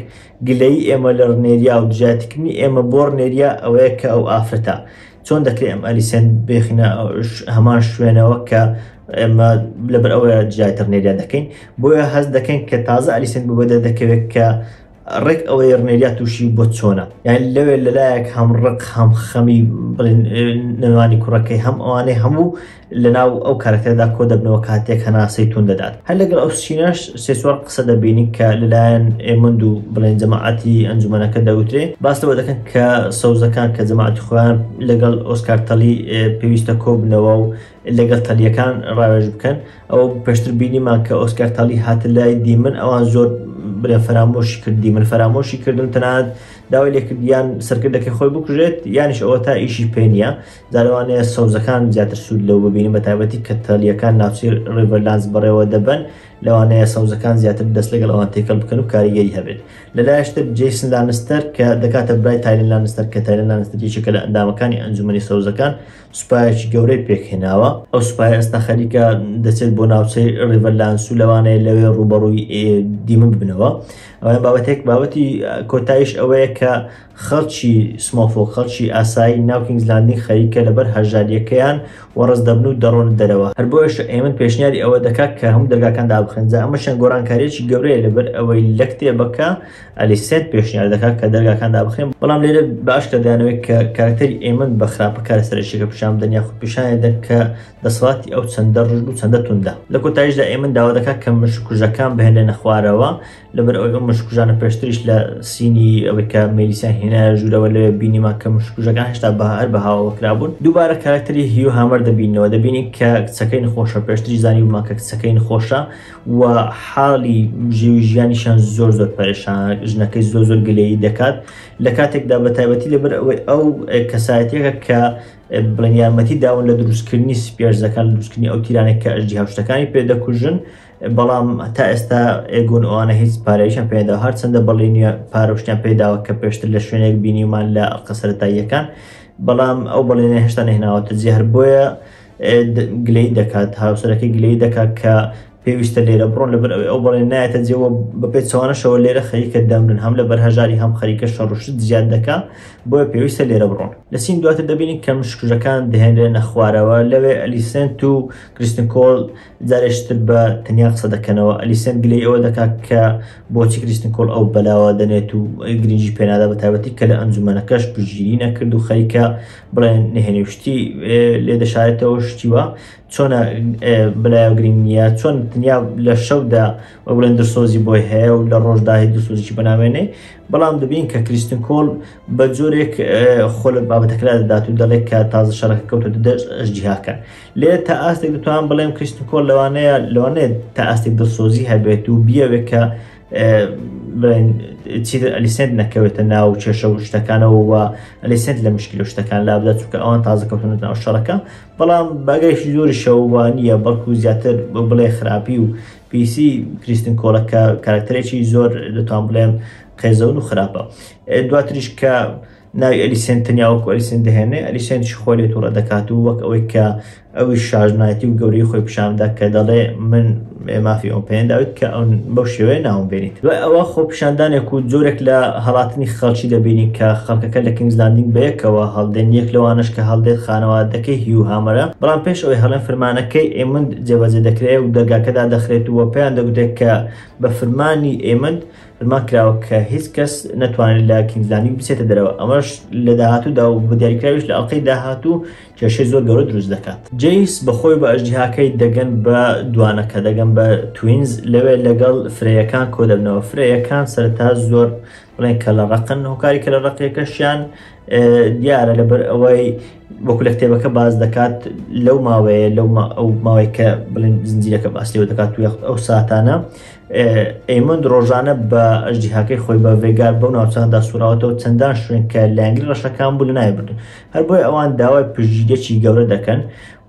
گلەی ئێمە لە ڕنێریا و دژایەتیکردنی ئێمە بۆ ڕنێریا ئەوەیە کە ئەو ئافرەتە چۆن دەکرێت ئەم ئەلیسەند بێخینە هەمان شوێنەوە کە ئێمە لەبەر ئەوەیە دژایەتە ڕنێریا دەکەین بۆیە هەست دەکەین کە تازە ئەلیسەند ببەدە دەکەوێت کە ڕێک ئەوەی ڕنێریا تووشی بۆ چۆنە یعنی لەوێ لەلایەک هەم ڕق هەم خەمی نێوانی کوڕەکەی هەم ئەوانەی هەموو لەناو ئەو کارکتەردا کۆ دەبنەوە کاتێک هەناسەی تون دەدات. هەر لەگەڵ ئەو سینەش سێ چوار قسە دەبینی کە لەلایەن ئێمەند و بڵێن جەماعەتی ئەنجومەنەکە دەوترێ باستەوە دەکەن کە سەوزەکان کە جەماعەتی خۆیان لەگەڵ ئۆسکار تەلی پێویستە کۆبنەوە و لەگەڵ تەلیەکان ڕاوێژ بکەن. ئەو پێشتر بینیمان کە ئۆسکار تەلی هاتە لای دیمن ئەوان زۆر بڵێن فەرامۆشی کردی من فەرامۆشی کردن تەنانەت داوای لێکردیان سەرکردەکەی خۆی بکوژێت یانیش ئەوە تا ئیشی پێ نییە. جارەوانەیە سەوزەکان زیاتر سوود لەو ببینیم بە تایبەتی کە تەلیەکان ناوچەی ڕیڤەرلاندز بەڕێوە دەبن لەوانەیە سەوزەکان زیاتر دەست لەگەڵ ئەوان تێکەڵ بکەن و کاریگەری هەبێت. لەلایەشتر جیسن لانستەر کە دەکاتە برای تایلەن لانستەر کە تایلەن لانستەر یەکێکە لە ئەندامەکانی ئەنجومەنی سەوزەکان سوپایەکی گەورەی پێکهێناوە. ئەو سوپایە ئێستا خەریکە دەچێت بۆ ناوچەی ڕیڤەرلاندز و لەوانەیە لەوێ ڕوبەڕووی دیمن ببنەوە. ئەوە بابەتێک بابەتی کۆتاییش ئەوەیە کە خەڵکی سمۆفۆک خەڵکی ئاسایی ناو کینگز لاندینگ خەریکە لەبەر هەژاریەکەیان وەڕز دەبن و دەڕۆن دەرەوە. هەر بۆیش ئێمە پێشنیاری ئەوە دەکات کە هەموو دەرگاکان دابخێنجا ئەمەشیان گۆڕانکاریەکی گەورەیە لەبەر ئەوەی لە کتێبەکە ئەلیسەند پێشنیار دەکات کە دەرگاکان دابخێن بەڵام لێرە باشکە دەیانەوەی کە کارکتەری ئێمن بە خراپەکە لەسەرشێکە پیشان بدەن یاخود پیشانێدەن کە دەسەڵاتی ئەو چەندە ڕژد و چەندە توندا. لە کۆتاییشدا ئێمن داوا دەکات کە مشکوژەکان بهێنێنە خوارەوە لەبەر ئەوەی مشکوژانە پێشتریش لە سینی ئەوەی کە مێلیسیان هێنایە ژوورەوە لەوێ بینیمان کە مشکوژەکان هێشتا هەر بە هاوەکرابوون. دووبارە کارکتەری هیو هامەر دەبینەوە دەبینی کە کچەکەی نخۆشە پێشتری زانی بوومان کە کچەکەی نخۆشە و حاڵی ژیانیشان زۆر زۆر پەرێشانە ژنەکەی زۆر زۆر گلەیی دەکات لە کاتێکدا بە تایبەتی لەبەر ئەوەی ئەو کەسایەتێکە کە بڵێن یارمەتی داون لە دروستکردنی سپێرزەکان لە دروستکردنی ئەو تیرانێک کە ئەژدی هاوشتەکانی پێدەکوژن بەڵام تا ئێستا ئێگۆن ئەوانە هیچ پارەیشان پێدا هەرچەندە بەڵێنیە پارۆشتیان پێداوە کە پێشتر لە شوێنێک بینیمان لە ئەڵقە سەرەتاییەکان بەڵام ئەو بەڵێنە هێشتا نەهێناوەتە جێ هەر بۆیە گلەی دەکات هاوسەرەکەی گلەی دەکات کە پێویستە لێرە بڕۆن لەبەر ئەو بەڵێن نایەتە جێەوە بە پێچەوانەشەوە لێرە خەریکە دەمرن هەم لە بەرهەژاری هەم خەریکە شەڕوشت زیاد دەکا بۆیە پێویستە لێرە بڕۆن. لە سین دواتر دەبینین کە مشکوژەکان دەهێنرێنە خوارەوە لەوێ ئەلیسنت و کریستین کۆڵ جارێشتر بە تەنیا قسە دەکەنەوە. ئەلیسنت گلەی ئەوە دەکات کە بۆچی کریستین کۆڵ ئەو بەلاوە دەنێت و گرنگی پێنادا بە تایبەتی کە لە ئەنجومەنەکەش پشگیری نەکرد و خەریکە بڵێن نهێنیشتی لێ دەشارێتەوە شتیوە چۆنە بەلایە گرنگ نییە چۆن دنیا لە شەودا بڵێن درسۆزی بۆی هەیە و لە ڕۆژداهی درسۆزیی بەنامێنێ بەڵام دەبین کە کریستین کۆڵ بە جۆرێک خۆ لە بابەتەکەلا دەدات و دەڵێت کە تازە شەڕەکە کەوتە ئەژدیهاکەن لێ تا ئاستێک دەتوان بڵێم کریستین کۆڵ لەوانەیە تا ئاستێک دڵسۆزی هەبێت و بیەوێت کە چیتر ئەلیسنت نەکەوێتە ناو کێشە و شتەکانەوە و ئەلیسنت لە مشکل و شتەکان لا بدات چونکە ئەوان تازە کەوتنە ناو شەڕەکە بەڵام باگایشی زۆری شەوە نییە بەڵکو زیاتر بڵێ خراپی و پیسی کریستین کۆڵەکە کارکتەرێکی زۆر دەتوان بڵێم قێزەون و خراپە. دواتریش کە ناوی ئەلیسنت تەنیاوەکو ئەلیسنت دەهێنێ ئەلیسنتیش خۆی لێ تووڕە دەکات و وەک ئەوەی کە ئەوی شاژنایەتی و گەورەی خۆی پیشاندا کە دەڵێ من مافی ئەو پێێنداوت کە ئەو بەو شێوەیە ناوم بێنیت. دوای ئەوە خۆ پیشاندانێک و جۆرێک لە هەڵاتنی خەڵکی دەبینی کە خەڵکەکە لە کینگز لاندینگ بەیەکەوە هەڵدێن یەک لەوانش کە هەڵدێت خانەوادەکەی هیو هامەرە بەڵام پێش ئەوەی هەڵێن فرمانەکەی ئێمند جێبەجێ دەکرێت و دەرگاکەدا دەخرێت و پێیان دەگوتێت کە بە فرمانی ئێمند فرمان کراوە کە هیچ کەس نەتوانێت لە کینگز لاندینگ بچێتە دەرەوە. ئەمەش لە داهاتوودا و بە دیاریکراویش لە ئەڵقەی داهاتوو کێشەی زۆر گەورە دروست دەکات. جەیس بەخۆی بە ئەژدیهاکەی دەگەن بە دوانەکە دەگەن بە توینز لەوێ لەگەڵ فرەیەکان کۆ دەبنەوە. فرەیەکان سەرەتا زۆر بڵێن کە لە ڕقن هۆکاری کە لە ڕقیەکەشیان دیارە لەبەر ئەوەی وەکو لە کتێبەکە باز دەکات لەو ماوەیە لەو ئەو ماوەی کە بڵێن زنجیرەکە باسیەوە دەکات و ئەو ساتانە ئەیمند ڕۆژانە بە ئەژدیهاکەی خۆی بە ڤێگار بەو ناوچەکەدا سوراوەتەوە چەندان شوێن کە لایەنگری ڕەشەکان بوو لە نایبردن هەر بۆی ئەوان داوای پشتگیریەکی گەورە دەکەن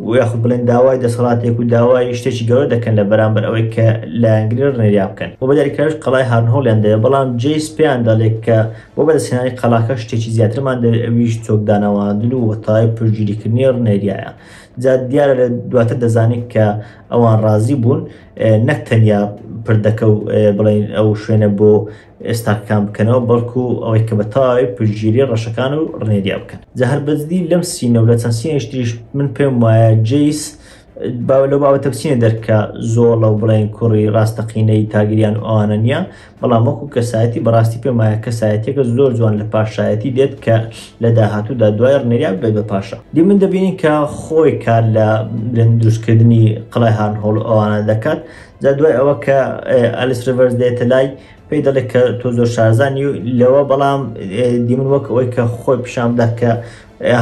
و یاخود بڵێن داوای دەسەڵاتێک و داوای شتێکی گەورە دەکەن لە بەرامبەر ئەوەی کە لایەنگری ڕێنێریا بکەن و بە دیاریکراویش قەڵای هارنهۆڵیان دەیە بەڵام جەیس پێیان دەڵێت کە بۆ بەدەستهێنانی قەڵاکە شتێکی زیاترمان دەوێت ئەویش چۆکدانەوەاندن و وەتای پشتگیریکردنی ڕێنێریایە. جا دیارە لە دواتر دەزانێت کە ئەوان ڕازی بوون نەک تەنیا پردەکە و بڵێن ئەو شوێنە بۆ ئێستاکان بکەنەوە بەڵکو ئەوەی کە بەتاوای پشتگیری ڕەشەکان و ڕێنێریا بکەن. جا هەر بەزدی لەم سینە و لە چەند سینێشتریش من پێم وایە جەیس لەو بابەتە بچینە دەرکە زۆر لەو بڵێن کوڕی ڕاستەقینەی تاگیریان و ئەوانە نییە بەڵام وەکو کەسایەتی بەڕاستی پێم وایە کەسایەتێکە زۆر جوان لە پاشایەتی دێت کە لە داهاتوودا دوای ڕێنێریا بێت بە پاشا. دی من دەبینین کە خۆی کار لە دروستکردنی قەڵای هارنهۆڵ ئەوانە دەکات. جا دوای ئەوە کە ئەلیس ریڤەرز دێتە لای پێی دەڵێت کە تۆ زۆر شارزانی و لەوە بەڵام دیمن وەک ئەوەی کە خۆی پیشان بدات کە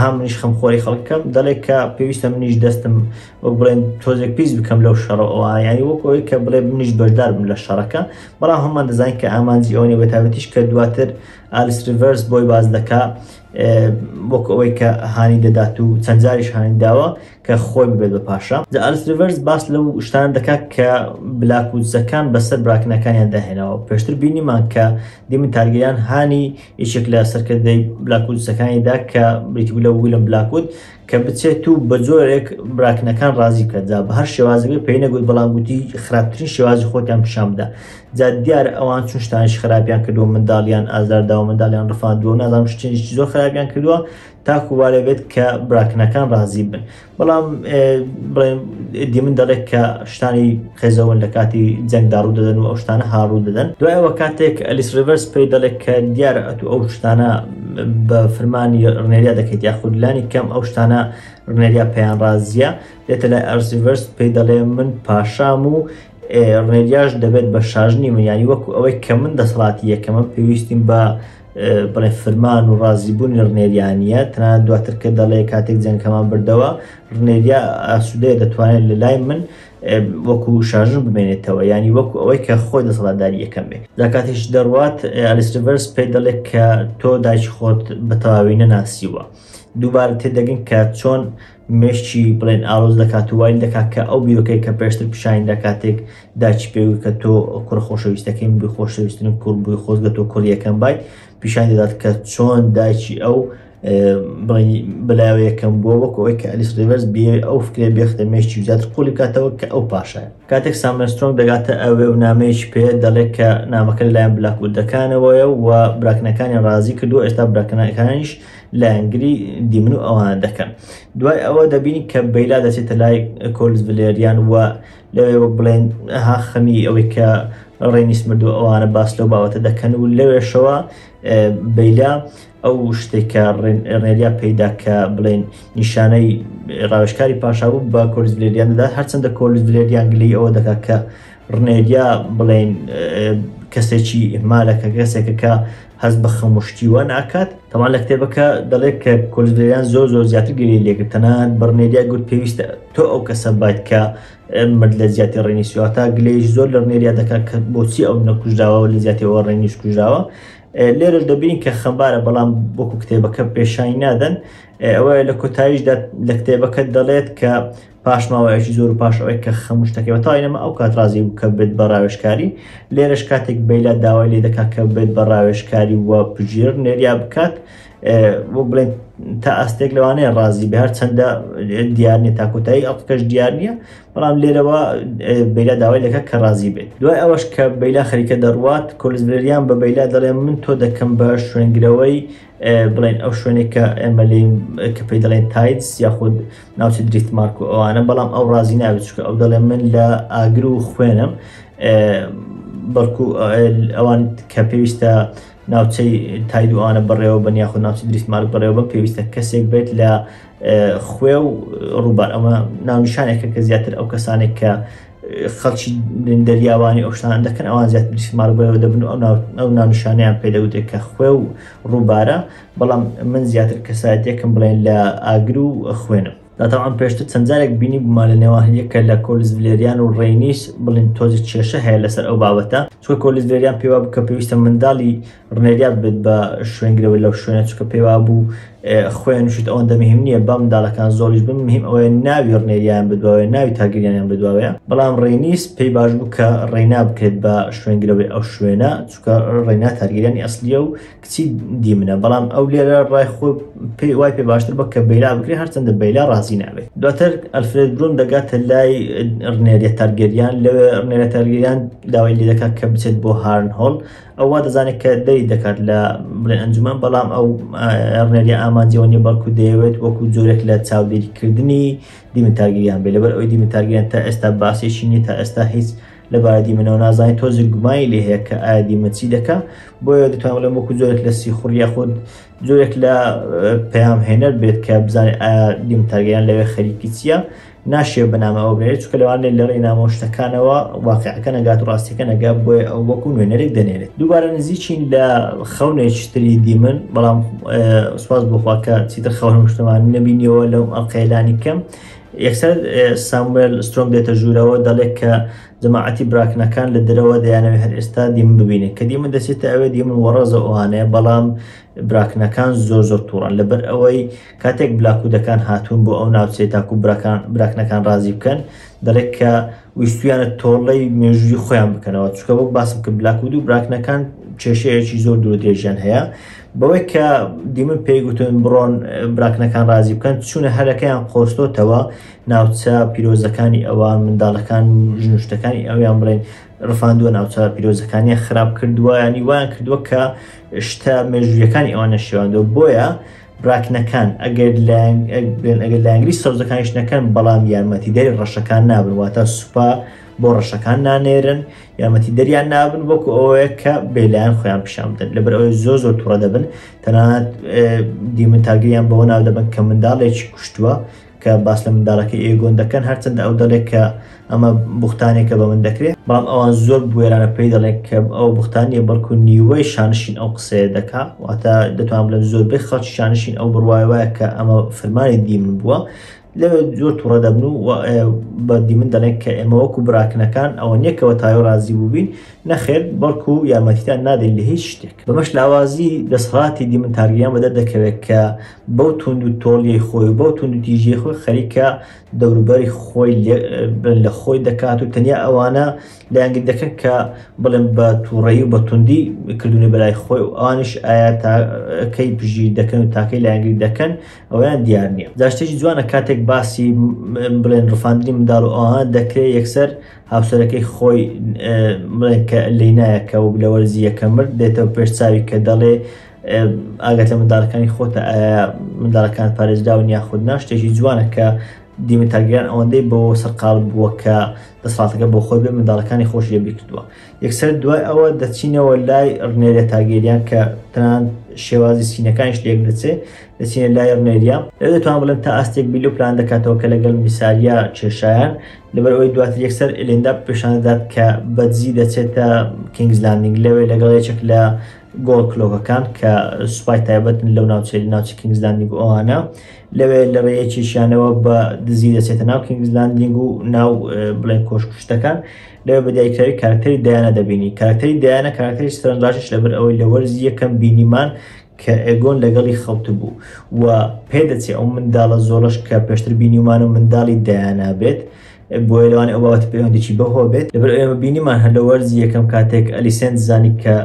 هەم منیش خەمخۆری خەڵکەم دەڵێت کە پێویستە منیش دەستم وەک بڵێن تۆزێک پیس بکەم لەو شەڕەوە ینی وەک ئەوەی کە بڵێ منیش بەشدار بم لە شەڕەکە بەڵام هەممان دەزانین کە ئامانجی ئەوەی بەتابەتیش کە دواتر ئەلیس ریڤەرز بۆی باز دەکات وەک ئەوەی کە هانی دەدات و چەند جاریش هانی داوە کە خۆی ببێت بە پاشا. ئەلیس ریڤەرز باس لەو شتان دەکات کە بلاکوزەکان بەسەر براکنەکانیان داهێنەوە. پێشتر بینیمان کە دیمن تارگەریان هانی یەکێک لە سەرکردەی بلاکوزەکانیدا کە بریتی بوو لە ویلەم بلاکوود کە بچێت و بە جۆرێک براکنەکان ڕازی بکات جا بە هەر شێوازەکە پێی نەگوت بەڵام گوتی خراپترین شێوازی خۆتیان پیشان بدە. جا دیارە ئەوان چون شتانیش خراپیان کردووە منداڵیان ئازارداوە منداڵیان ڕفاندووە نازانم شتێکی زۆر خراپیان کردووە تاکو وارە بێت کە براکنەکان ڕازی بن. بەڵام دیمن دەڵێت کە شتانی خێزەون لە کاتی جەنگدا ڕوو دەدەن و ئەو شتانە هاڕوو دەدەن. دوای ئەوە کاتێک ئەلیس ریڤەرز پێی دەڵێت کە دیارە ئەتو ئەو شتانە بە فرمانی ڕێنێریا دەکەیت یاخود لانی کەم ئەو شتانە ڕێنێریا پێیان ڕازیە دێتە لای ئەلیس ریڤەرز پێی دەڵێ من پاشام و ڕێنێریاش دەبێت بە شاژنی من ینی وەکو ئەوەی کە من دەسەڵاتی یەکەمە پێویستیم بە بڵێ فرمان و ڕازیبوونی ڕێنێریانیە تەنانەت دواتر کە دەڵێ کاتێک جەنگەکەمان بردەوە ڕێنێریا ئاسوودەیە دەتوانێت لە لای من وەکو شاژن بمێنێتەوە ینی وەکو ئەوەی کە خۆی دەسەڵاتداری یەکەم بێت. جا کاتێش دەڕوات ئەلیس ریڤەرز پێی دەڵێت کە تۆ دایکی خۆت بە تەواوی نەناسیوە. دووبارە تێدەگەن کە چۆن مێشتی بڵێن ئاڵۆز دەکات و وای دەکات کە ئەو بیرۆکەی کە پێشتر پیشانی لە کاتێک داچی پێوی کە تۆ کوڕ خۆشەویستەکەی بووی خۆشەویستن کوڕ بووی خۆزگە تۆ کوڕ یەکەم بایت پیشانی دەدات کە چۆن دایکی ئەو بەلایەوە یەکەم بووە وەکو ئەوەی کە ئەلیس ریڤەرز بێ ئەو فکرێ بێختە مێشتی زیاتر قوڵی کاتەوە کە ئەو پاشایە. کاتێک سایمۆن سترۆنگ دەگاتە ئەوێ و نامەیەکی پێ دەڵێت کە نامەکە لەلایەن بلاکوودەکانەوەیە و براکنەکانی ڕازی کردووە، ئێستا براکنەکانیش لایەنگری دیمن و ئەوان دەکەن. دوای ئەوە دەبینی کە بەیلا دەچێتە لای کۆلز ڤلێریان و لەوێ وەک بڵێن ها خەمی ئەوەی کە ڕێنیس مردووە ئەوانە باس لەو باوەتە دەکەن و لەوێشەوە بەیلا ئەو شتێکە ڕێنێریا پێیدا کە بڵێن نیشانەی ڕاوێژکاری پاشابوو بە کۆلز ڤلێریان دەدا، هەرچەندە کۆلز ڤلێریان گلەی ئەوە دەکات کە ڕێنێریا بڵێن کەسێکی ئیهمالەکە کەسێکە کە هەست بە خەموشتیوە ناکات. تەمان لە کتێبەکە دەڵێت کە کۆلز ڤلێریان زۆر زیاتر گیری لێگرتەنان بە ڕێنێریا گوت پێویستە تۆ ئەو کەسە بایت کە مرد لە زیاتی ڕێنیسیوە تا گلەیش زۆر لە ڕێنێریا دەکات کە بۆچی ئەو نەکوژراوە لە زیاتیەوە ڕێنیش کوژراوە. لێرەش دەبینین کە خەمبارە بەڵام وەکو کتێبەکە پێشانی نادەن. ئەوە لە کۆتاییشدا لە کتێبەکە دەڵێت کە پاشماوەیەکی زۆر و پاش ئەوەی کە خەموشتەکەەوە تا ئینەمە ئەو کات ڕازی بوو کە بێت بە ڕاوێژکاری. لێرەش کاتێک بەیلا داوای لێ دەکات کە بێت بە ڕاوێژکاری وە پژیر نێریا بکات بۆ بڵێن تا ئەستێک لەوانەیە ڕازی بە هەر چەندە دیار نیە تا کۆتایی ئەڵقەکەش دیار نییە، بەڵام لێرەوە بەیلا داوای لەکە کە ڕازی بێت. دوای ئەوەش کە بەیلا خەریکە دەڕوات کۆلز ڤلێریان بە بەیلا دەڵێ من تۆ دەکەم بە شوێنگرەوەی بڵێن ئەو شوێنێک کە ئێمە لێ کە پێی دەڵێن تایدز یاخود ناوچە دریفتمارک و ئەوانە، بەڵام ئەو ڕازی نابێت چونکە ئەو دەڵێ من لە ئاگر و خوێنم بەڵکو ئەوان کە پێویستە ناوچەی تاید و ئەوانە بەڕێوە بن یاخود ناوچە دریفتمارک بەڕێوە بن پێویستە کەسێک بێت لە خوێ و ڕووبار. ئەمە ناونیشانێکە کە زیاتر ئەو کەسانێک کە خەڵکی دەریاوانی ئەو شتان دەکەن ئەوان زیاتر دریفتمارک بەرەوە دەبن و ئەو ناونیشانەیان پێدەوتێت کە خوێ و ڕووبارە، بەڵام من زیاتر کەسایەتێکم بڵێن لە ئاگر و خوێنم. داڵام پێشتر چەند جارێک بینی بوومە لە نێوانیەکە لە کۆلز ڤلێریان و ڕێنیس بڵێن تۆزی کێشە هەیە لەسەر ئەو بابەتە، چونکە کۆلز ڤلێریان پێوا بوو کە پێویستە منداڵی ڕێنێریا بێت بە شوێنگرەوە لەو شوێنە، چونکە پێوا بوو خوێن وشت ئەوەندە مهم نییە با منداڵەکان زۆریش بن، مهم ئەوەیە ناوی ڕێنێریان بدواوێ ناوی تاگیریانیان بدواوەیە. بەڵام ڕێنیس پێی باش بوو کە ڕێنا بکرێت بە شوێنگرەوەی ئەو شوێنە، چونکە ڕێنا تاگیریانی ئەسلیە و کچی دیمنە، بەڵام ئەو لێرە ڕای خۆ پێی وای پێ باشتر بە کە بەیلا بکرێت هەرچەندە بەیلا ڕازی نابێت. دواتر ئەلفرێد بروم دەگاتە لای ڕێنێریە تارگێریان، لەوێ ڕێنێریە تارگێریان داوای لێ دەکات کە بچێت بۆ هارنهۆڵ. ئەوە دەزانێت کە دەری دەکات لە بڵێن ئەنجومەن، بەڵام ئەو ڕێنێریە ئامانجیەوە نیە بەڵکو دەیەوێت وەکو جۆرێک لە چاودێریکردنی دیمن تارگێریان بێت. لەبەر ئەوەی دیمن تارگێریان تا ئێستا باسێکی نیە، تا ئێستا هیچ لەبارەی دیمنەوە نازانێت، تۆزی گومانی لێ هەیە کە ئایا دیمن چی دەکات، بۆیە دەتوانم بڵێم وەکو جۆرێک لە سیخوڕ یاخود جۆرێک لە پەیام هێنەر بێت کە بزانێت ئایا دیمن تارگێریان لەوێ خەریکی چییە، ناشێ بەنامە ئەو بنێرێت، چونکە لەوانەیە لە ڕێی نامۆشتەکانەوە واقعەکە نەگات و ڕاستیەکە نەگات، بۆیە ئەو وەکو نوێنەرێک دەنێرێت. دووبارە نزیکین لە خەونێکی تری دیمن، بەڵام سوپاس بۆخوا کە چیتر خەونە شتمان نەبینیەوە لەو ئەڵقەیەدانی کەم. یەکسەر ساموێل سترۆنگ دێتە ژوورەوە دەڵێت کە جەماعەتی براکنەکان لە دەرەوە دەیانەوێت هەر ئێستا دیمن ببینێت، کە دیمن دەچێتە ئەوێ دیمن وەڕەزە ئەوانەیە، بەڵام براکنەکان زۆر تووڕن، لەبەر ئەوەی کاتێک بلاکوودەکان هاتوون بۆ ئەو ناوچەی تاکو براکنەکان ڕازی بکەن، دەڵێت کە ویستویانە تۆڵەی مێژووی خۆیان بکەنەوە، چونکە وەک باسم کە بلاکوود و براکنەکان کێشەیەکی زۆر دوور درێژیان هەیە. بەوەی کە دیمن پێی گوتن بڕۆن براکنەکان ڕازی بکەن، چوونە هەرەکەیان قۆستۆتەوە ناوچە پیرۆزەکانی ئەوان، منداڵەکان ژنوشتەکانی ئەویان بڵێن ڕفاندووە ناوچە پیرۆزەکانیان خراپ کردووە، ینی وایان کردووە کە شتە مێژوویەکانی ئەوانە شێواندەوە. بۆیە براکنەکان ئەگەر لایەنگری سەوزەکانیش نەکەن، بەڵام یارمەتیدەری ڕەشەکان نابن، واتە سوپا بۆ ڕەشەکان نانێرن، یارمەتی دەریان نابن، وەکو ئەوەیە کە بێلایەن خۆیان پیشان بدەن. لەبەر ئەوەی زۆر تووڕە دەبن، تەنانەت دیمن تارگێریان بەوە ناو دەبن کە منداڵێکی کوشتووە کە باس لە منداڵەکە ئێگۆن دەکەن، هەرچەندە ئەو دەڵێت کە ئەمە بوختانێکە بە من دەکرێت، بەڵام ئەوان زۆر بوێرانە پێی دەڵێت کە ئەو بوختانیە بەڵکو نیوەی شانشین ئەو قسەیە دەکات، واتە دەتوانم بڵێم زۆربەی خەڵکی شانشین ئەو بڕوایە وایە کە ئەمە فەرمانی دیمن بووە، لەوێ زۆر تووڕە دەبن و بە دیمن دەڵێن کە ئێمە وەکو براکنەکان ئەوە نییەکەوە تایۆ ڕازی بووبین نەخێر بەڵکو یارمەتیتان نادەین لە هیچ شتێک بەمەش لاوازی دەسەڵاتی دیمن تارگیان بەدە دەکەوێت کە بەو تونند و تۆڵیەی خۆی و بەو تونند و تیژەی خۆی خەریکە دەوروبەری خۆی لە خۆی دەکات و تەنیا ئەوانە لایەنگیر دەکەن کە بڵێن بە تووڕەیی و بە توندی کردوونی بەلای خۆی و ئەوانش ئایا تاکەی پژیر دەکەن و تاکەی لایەنگیر دەکەن ئەویان دیار نییە. جا شتێکی جوانە کاتێک باسی بڵێن ڕفاندنی منداڵ و ئەوان دەکرێت یەکسەر هاوسەرەکەی خۆی بڵێن کە لی نایەکە و لە وەرزیەکە مرد دێتەوە پێش چاوی کە دەڵێ ئاگات لە منداڵەکانی خۆتە ئایا منداڵەکان پارێزراون یاخودنا. شتێکی جوانە کە دیمن تارگیان ئەوەندەی بۆ سەرقاڵ بووە کە دەسەڵاتەکە بۆ خۆی بێ منداڵەکانی خۆش لێ بیکردووە. یەکسەر دوای ئەوە دەچینەوە لای ڕنێرە تاگیریان کە تەنانەت شێوازی سینەکانیش لێک دەچێت دەچینە لای ڕنێریان لێ دەتوان بڵێن تا ئاستێک بیل و پلان دەکاتەوە کە لەگەڵ میساریە کێشایان لەبەر ئەوەی دواتر یەکسەر ئێلێندا پیشاندەدات کە بەدزی دەچێتە کینگز لاندینگ لەوێ لەگەڵ یەکێک لە گۆڵ کلۆکەکان کە سوپای تایبەتن لەو ناوچی کینگز لاندینگ و ئەوانە لەوێ لە ڕێیەکیشیانەوە بە دزی دەچێتە ناو کینگز لاندینگ و ناو بڵێن کۆشکشتەکان لەوێ بەدایکراوی کارکتەری دایانە دەبینی. کارکتەری دایانە کارکتەری سەرنجڕاکیش لەبەر ئەوەی لە وەرزی یەکەم بینیمان کە ئێگۆن لەگەڵی خەوت بوو و پێدەچێ ئەو منداڵە زۆرش کە پێشتر بینیمان و منداڵی دایانە بێت بۆیە لەوانێ ئەو بابەتە پەیوەندێکی بەهۆ بێت لەبەر ئێمە بینیمان هەر لە وەرزی یەکەم کاتێک ئەلیسێن زانی کە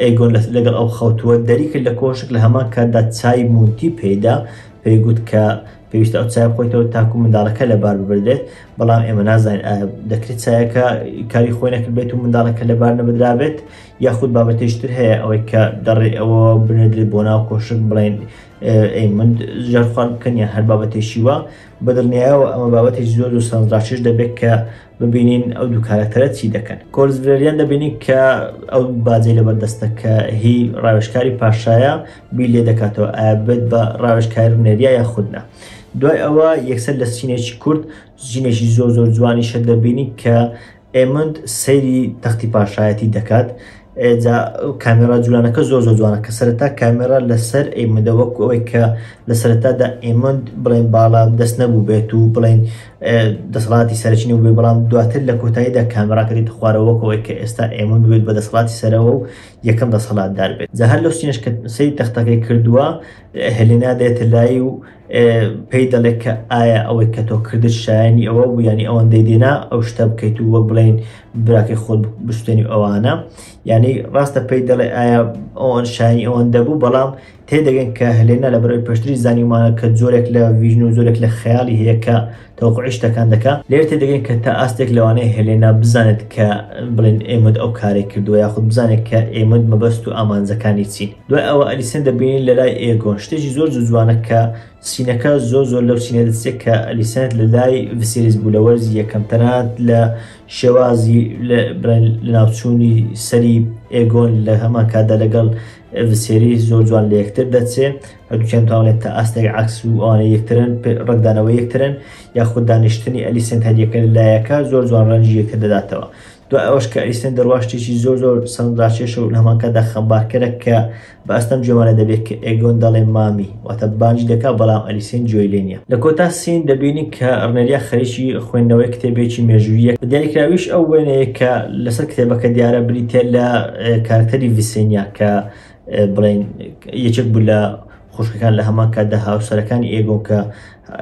ئێگۆن لەگەڵ ئەو خەوتووە دەری کرد لە کۆشک لە هەمان کاتدا چای مونتی پێیدا پێی گوت کە پێویستە ئەو چای بخۆیتەوە تاکو منداڵەکە لەبار ببردێت بەڵام ئێمە نازانین ئایا دەکرێت چایەکە کاری خۆی نەکرد بێت و منداڵەکە لەبار نەبدرابێت یاخود بابەتێشتر هەیە ئەوەی کە دەڕێ ئەوە بنێدرێت بۆ ناو کۆشک بڵێن من ژەرخوان بکەن یان هەر بابەتێکی وە بەدڵنیایەوە ئەمە بابەتێکی زۆر و سەرنجڕاکیش دەبێت کە ببینین ئەو دوو کارکتەرە چی دەکەن. کۆرزڤێریان دەبینین کە ئەو باجەی لەبەردەستە کە هی ڕاوێژکاری پاشایە بیر لێ دەکاتەوە ئایا بێت بە ڕاوێژکاری ڕنێریە یاخودنا. دوای ئەوە یەکسەر لە سینێکی کورد ژینێکی زۆر زوانیشە دەبینی کە ئێمند سەیری تەختی پاشایەتی دەکات. جا کامێرا جوولانەکە زۆر جوانە کە سەرەتا کامێرا لەسەر ئێمەدە وەکو ئەوەی کە لە سەرەتادا ئێمەند بڵێن باڵا دەست نەبوو بێت و بڵێن دەسەڵاتی سەرچینی و بێ بەڵام دواتر لە کۆتاییدا کامێراکە دیتە خوارەوە وەکەوەی کە ئێستا ئێمەند بێت بە دەسەڵاتی سەرەوە و یەکەم دەسەڵاتدار بێت. جا هەر لەو سینەش کە سەیری تەختەکەی کردووە هێلێنا دێتە لای و پێی دەڵێت کە ئایا ئەوەی کە تۆ کردت شایانی ئەوە بوو ینی ئەوەندەی دێنا ئەو شتە بکەیت و وەک بڵێن براکەی خۆت بشتێنی ئەوانە ینی ڕاستە پێی دەڵێ ئایا ئەوەن شایانی ئەوەندە بوو بەڵام تێدەگەن کە هەلێنا لە بەرەوەی پێشتری زانیمانە کە زۆرێک لە ڤیژن و زۆرێک لە خەیاڵی هەیە کە تەوقعی شتەکان دەکات لێر تێدەگەن کە تا ئاستێک لەوانەیە هەلێنا بزانێت کە بڵێن ئێمەد ئەو کارێک کردووە یاخود بزانێت کە ئێمەد مەبەست و ئامانجەکانی چین. دوای ئەوە ئەلیسێن دەبینین لە لای ئێگۆن شتێکی زۆر جوانە کە سینەکە زۆر لەو سینە دەچێت کە ئەلیسێن لە لای ڤسێریز بوو لە وەرزی یەکەم تەنانەت لە شێوازی لە ناوچوونی سەری ئێگۆن لە هەمان کاتدا لەگەڵ ڤسێری زۆر جوان لە یەکتر دەچێت هەردووکیان توانێت تا ئاستێک عەکس و ئەوانە یەکترن ڕەگدانەوە یەکترن یاخود دانیشتنی ئەلیسێن هەریەکە لایەکە زۆر جوان ڕەنجی یەکتر دەداتەوە. دوای ئەوەش کە ئەلیسێن دەڕواشتێکی زۆر سەرنجڕاکێشە و لە هەمان کاتدا خەمبارکەرە کە بە ئەستەم جوێمانە دەبێت کە ئێگۆن دەڵێ مامی واتە بانجی دەکات بەڵام ئەلیسێن گوێی لێ نییە. لە کۆتا سین دەبینی کە ڕنێریە خەریکی خوێندنەوەی کتێبێکی مێژوویە دیاریکراویش ئەو وێنەیە کە لەسەر کتێبەکە دیارە بریتێ لە کارکتەری ڤسێنیا کە بڵێن یەکێک بوو لە خوشکەکان لە هەمان کاتدا هاوسەرەکانی ئێگۆن کە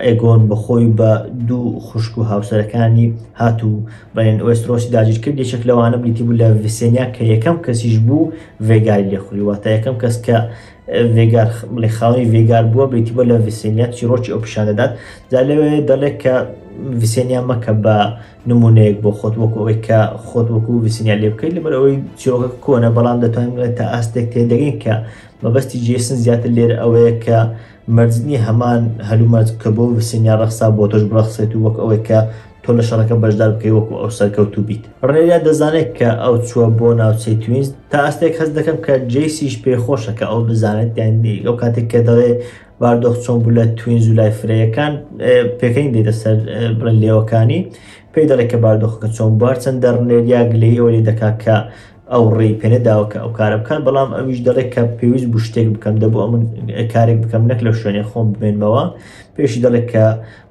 ئێگۆن بەخۆی بە دوو خوشک و هاوسەرەکانی هاتوو بڵێن وێسترۆسی داگیر کرد یەکێک لەوانە بریتی بوو لە ڤسێنیا کە یەکەم کەسیش بوو ڤێگاری لێخوری واتە یەکەم کەس کە ڤێگار بڵێ خاوەنی ڤێگار بووە بریتی بووە لە ڤسێنیا چیرۆکی ئەو پیشان دەدات. جا لەوێ دەڵێت کە ڤسێنیا مەکە بە نمونەیەک بۆ خۆت وەکو ئەوەی کە خۆت وەکو ڤسێنیا لێ بکەیت لەبەر ئەوەی چیرۆکە کۆنە بەڵام دەتوانین تا ئاستێک تێدەگەین کە مەبەستی جێسن زیاتر لێرە ئەوەیە کە مەرجنی هەمان هەلومەرج کە بۆ ڤسێنیا ڕەخسا بۆ تۆش بڕەخسێت و وەک ئەوەی کە تۆ لە شەڕەکە بەشدار بکەی وەکو ئەو سەرکەوتوو بیت. ڕێنێریا دەزانێت کە ئەو چووە بۆ ناوچەی توینز تا ئاستێک هەست دەکەم کە جێیسیش پێخۆشە کە ئەو بزانێت یانی ئەو کاتێک کە دەڵێ باردۆخ چۆن بوو لە توینز و لای فرەیەکان پێکەین دێتە سەر بڵێن لێوەکانی پێی دەڵێت کە باردۆخەکە چۆن بوار چەندە ڕنێریا گلەی ئەوە لێ دەکات کە ئەو ڕێی پێنەداوە کە ئەو کارە بکات بەڵام ئەویش دەڵێت کە پێویست بوو شتێک بکەم دەبوو ئەمن کارێک بکەم نەک لە شوێنێ خۆم بمێنمەوە پێشی دەڵێت کە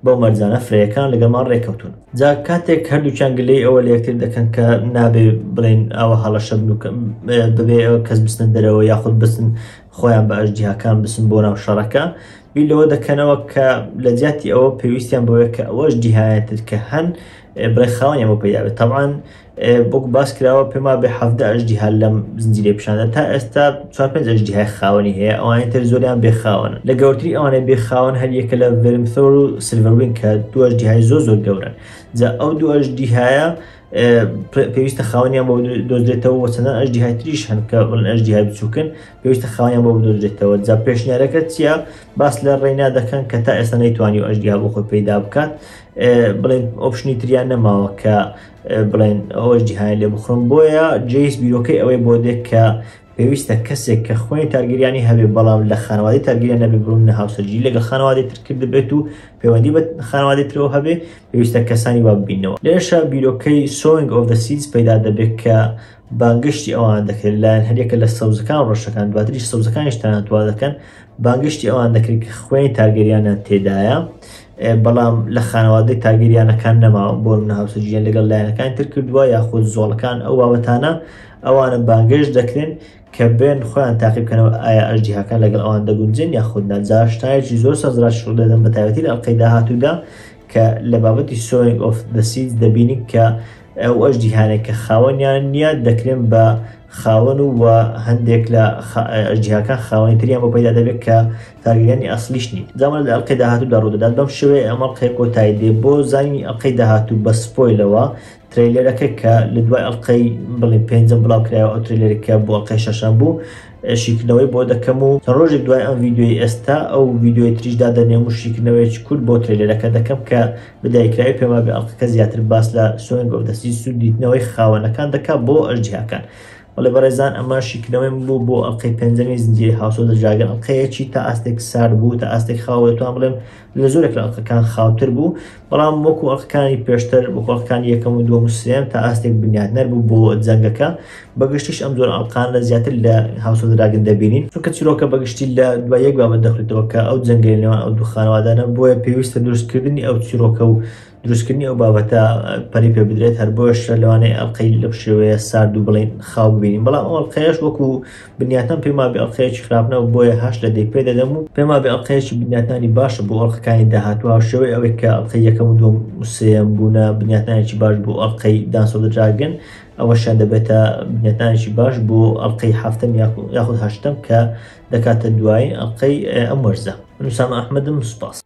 بەو مەرجانە فرەیەکان لەگەڵمان ڕێکەوتون جا کاتێک هەردووچیان گلەی ئەوە لە یەکتر دەکەن کە نابێ بڵێن ئەوە هەڵەشە ببێ ئەوە کەس بستن دەرەوە یاخود بستن خۆیان بە ئەژدیهاکان بسن بۆ ناو شەڕەکە بیلەوە دەکەنەوە کە لە جیاتی ئەوە پێویستیان بەوەیە کە ئەوەش جیهایەتر کە هەن بڕێ خاوەنیان بۆ پەیدا بێت طبعاً بۆک باس کراوە پێما بێ 17 ئەژدیها لەم زنجیرەی پیشاندا تا ئێستا 4-5 ئەژدیهای خاوەنی هەیە ئەوانەی تر زۆریان بێخاوەنن لە گەورتری ئەوانەی بێخاوەن هەر یەکە لە ڤێرمثۆر و سیلڤەروین کە 2 ئەژدیهای زۆر گەورن جا ئەو 2 ئەژدیهایە پێویستە خاوەنیان بۆ دۆزرێتەوە و چەندان ئەژدیهای تریش هەن کە بڵێن ئەژدیهای بچووکن پێویستە خاوەنیان بۆ بدۆزرێتەوە جا پێشنیارەکە چییە باس لە ڕێینا دەکەن کە تا ئێستا نەیتوانی و ئەژدیها بۆ خۆی پەیدا بکات بڵێن ئۆپشنی تریان نەماوە کە بڵێن ئەوە ئەژدیهایان لێ بخڕن بۆیە جێیس بیرۆکەی ئەوەی بۆ دێت کە پێویستە کەسێک کە خوێنی تارگریانی هەبێ بەڵام لە خانەوادەی تارگریان نەبێ بڕون هاوسەرگیری لەگەڵ خانەوادەی تر کرد بێت و پەیوەندی بە خانەوادەی ترەوە هەبێ پێویستە کەسانی وا ببینەوە لێرەشە بیرۆکەی sowing of the seeds پەیدا دەبێت کە بانگشتی ئەوان دەکرێت لایەن هەرێکە لە سەوزەکان ڕۆژەکان دواتریش سەوزەکانیش تەنانەتوا دەکەن بانگشتی ئەوان دەکرێت کە خوێنی تارگریانە تێدایە بەڵام لە خانەوادەی تاگیریانەکان نەماوە بۆ منە هاوسەرگیریان لەگەڵ لایەنەکان تر کردووە یاخود زۆڵەکان ئەو بابەتانە ئەوانە بانگشت دەکرێن کە بێن خۆیان تاقی بکەنەوە ئایا ئەژدیهاکان لەگەڵ ئەوان دەگونجن یاخود نەجا شتایەکی زۆر سەزراش ڕوو دەدەن بە تایبەتی لە ئەڵقەی داهاتوودا کە لە بابەتی sowing of the seeds دەبینی کە ئەو ئەژدیهانێک کە خاوەنیان نییە دەکرێن بە خاوەن و هەندێک لە ئەژدیهاکان خاوەنی تریان بۆ پەیدا دەبێت کە تارگریانی ئەسلیش نیت زامە لە ئەڵقەی داهاتوودا ڕوودەدات بەم شێوەیە ئەمە ئەڵقەی کۆتایی دێ بۆ زانینی ئەڵقەی داهاتوو بە سپۆیلەوە ترێلەرەکە کە لە دوای ئەڵقەی بڵێ پێنجەم بڵاو کرایەوە ئەو ترێلەرێکە بۆ ئەڵقەی شەشەم بوو شیکردنەوەی بۆ دەکەم و چەند ڕۆژێک دوای ئەم ڤیدیۆی ئێستا ئەو ڤیدیۆی تریشدا دەنێم و شیکردنەوەیکی کورد بۆ ترێلەرەکە دەکەم کە بدایکراوی پێما بێ ئەڵقەکە زیاتر باس لە sowing of the seeds و دیتنەوەی خاوەنەکان دەکات بۆ ئەژدیهاکان وڵێ بەڕێزان ئەمە شیکردنەوەیم بوو بۆ ئەڵقەی پێنجەمی زنجیرەی هاوس of the dragon ئەڵقەیەکی تا ئاستێک سارد بوو تا ئاستێک خاوە دەتوانم بڵێم لە زۆرێک لە ئەڵقەکان خاوتر بوو بەڵام وەکو ئەڵقەکانی پێشتر وەکو ئەڵقەکانی یەکەم و دووەم و سێم تا ئاستێک بنیاتنەر بوو بۆ جەنگەکە بەگشتیش ئەم زۆر ئەڵقانە زیاتر لە هاوس of the dragon دەبینین چونکە چیرۆکە بەگشتی لە دوای یەک بابەت دەخورێتەوە کە ئەو جەنگەی لەوان ئەو دوو خانەوادانە بۆیە پێویستە دروستکردنی ئەو چیرۆکە و دروستکردنی ئەو بابەتە پەری پێ بدرێت هەر بۆش لەوانەیە ئەڵقەی لەو شێوەیە سارد و بڵێن خاو ببینین بەڵام ئەو ئەڵقەیەش وەکو بنیاتان پێما بێ ئەڵقەیەکی خراپنەوە بۆیە هەش لە دەی پێ دەدەم و پێما بێ ئەڵقەیەکی بنیاتانی باشە بۆ ئەڵقەکانی داهاتووە شێوەی ئەوەی کە ئەڵقەی یەکەم و دووەم و سێم بوونە بنیاتانێکی باش بۆ ئەڵقەی دانس of the dragon ئەوەشیان دەبێتە بنیاتانێکی باش بۆ ئەڵقەی هەفتەم یاخود هەشتەم کە دەکاتە دوای ئەڵقەی ئەم وەرزە من ئوسامە ئەحمەدم سوپاس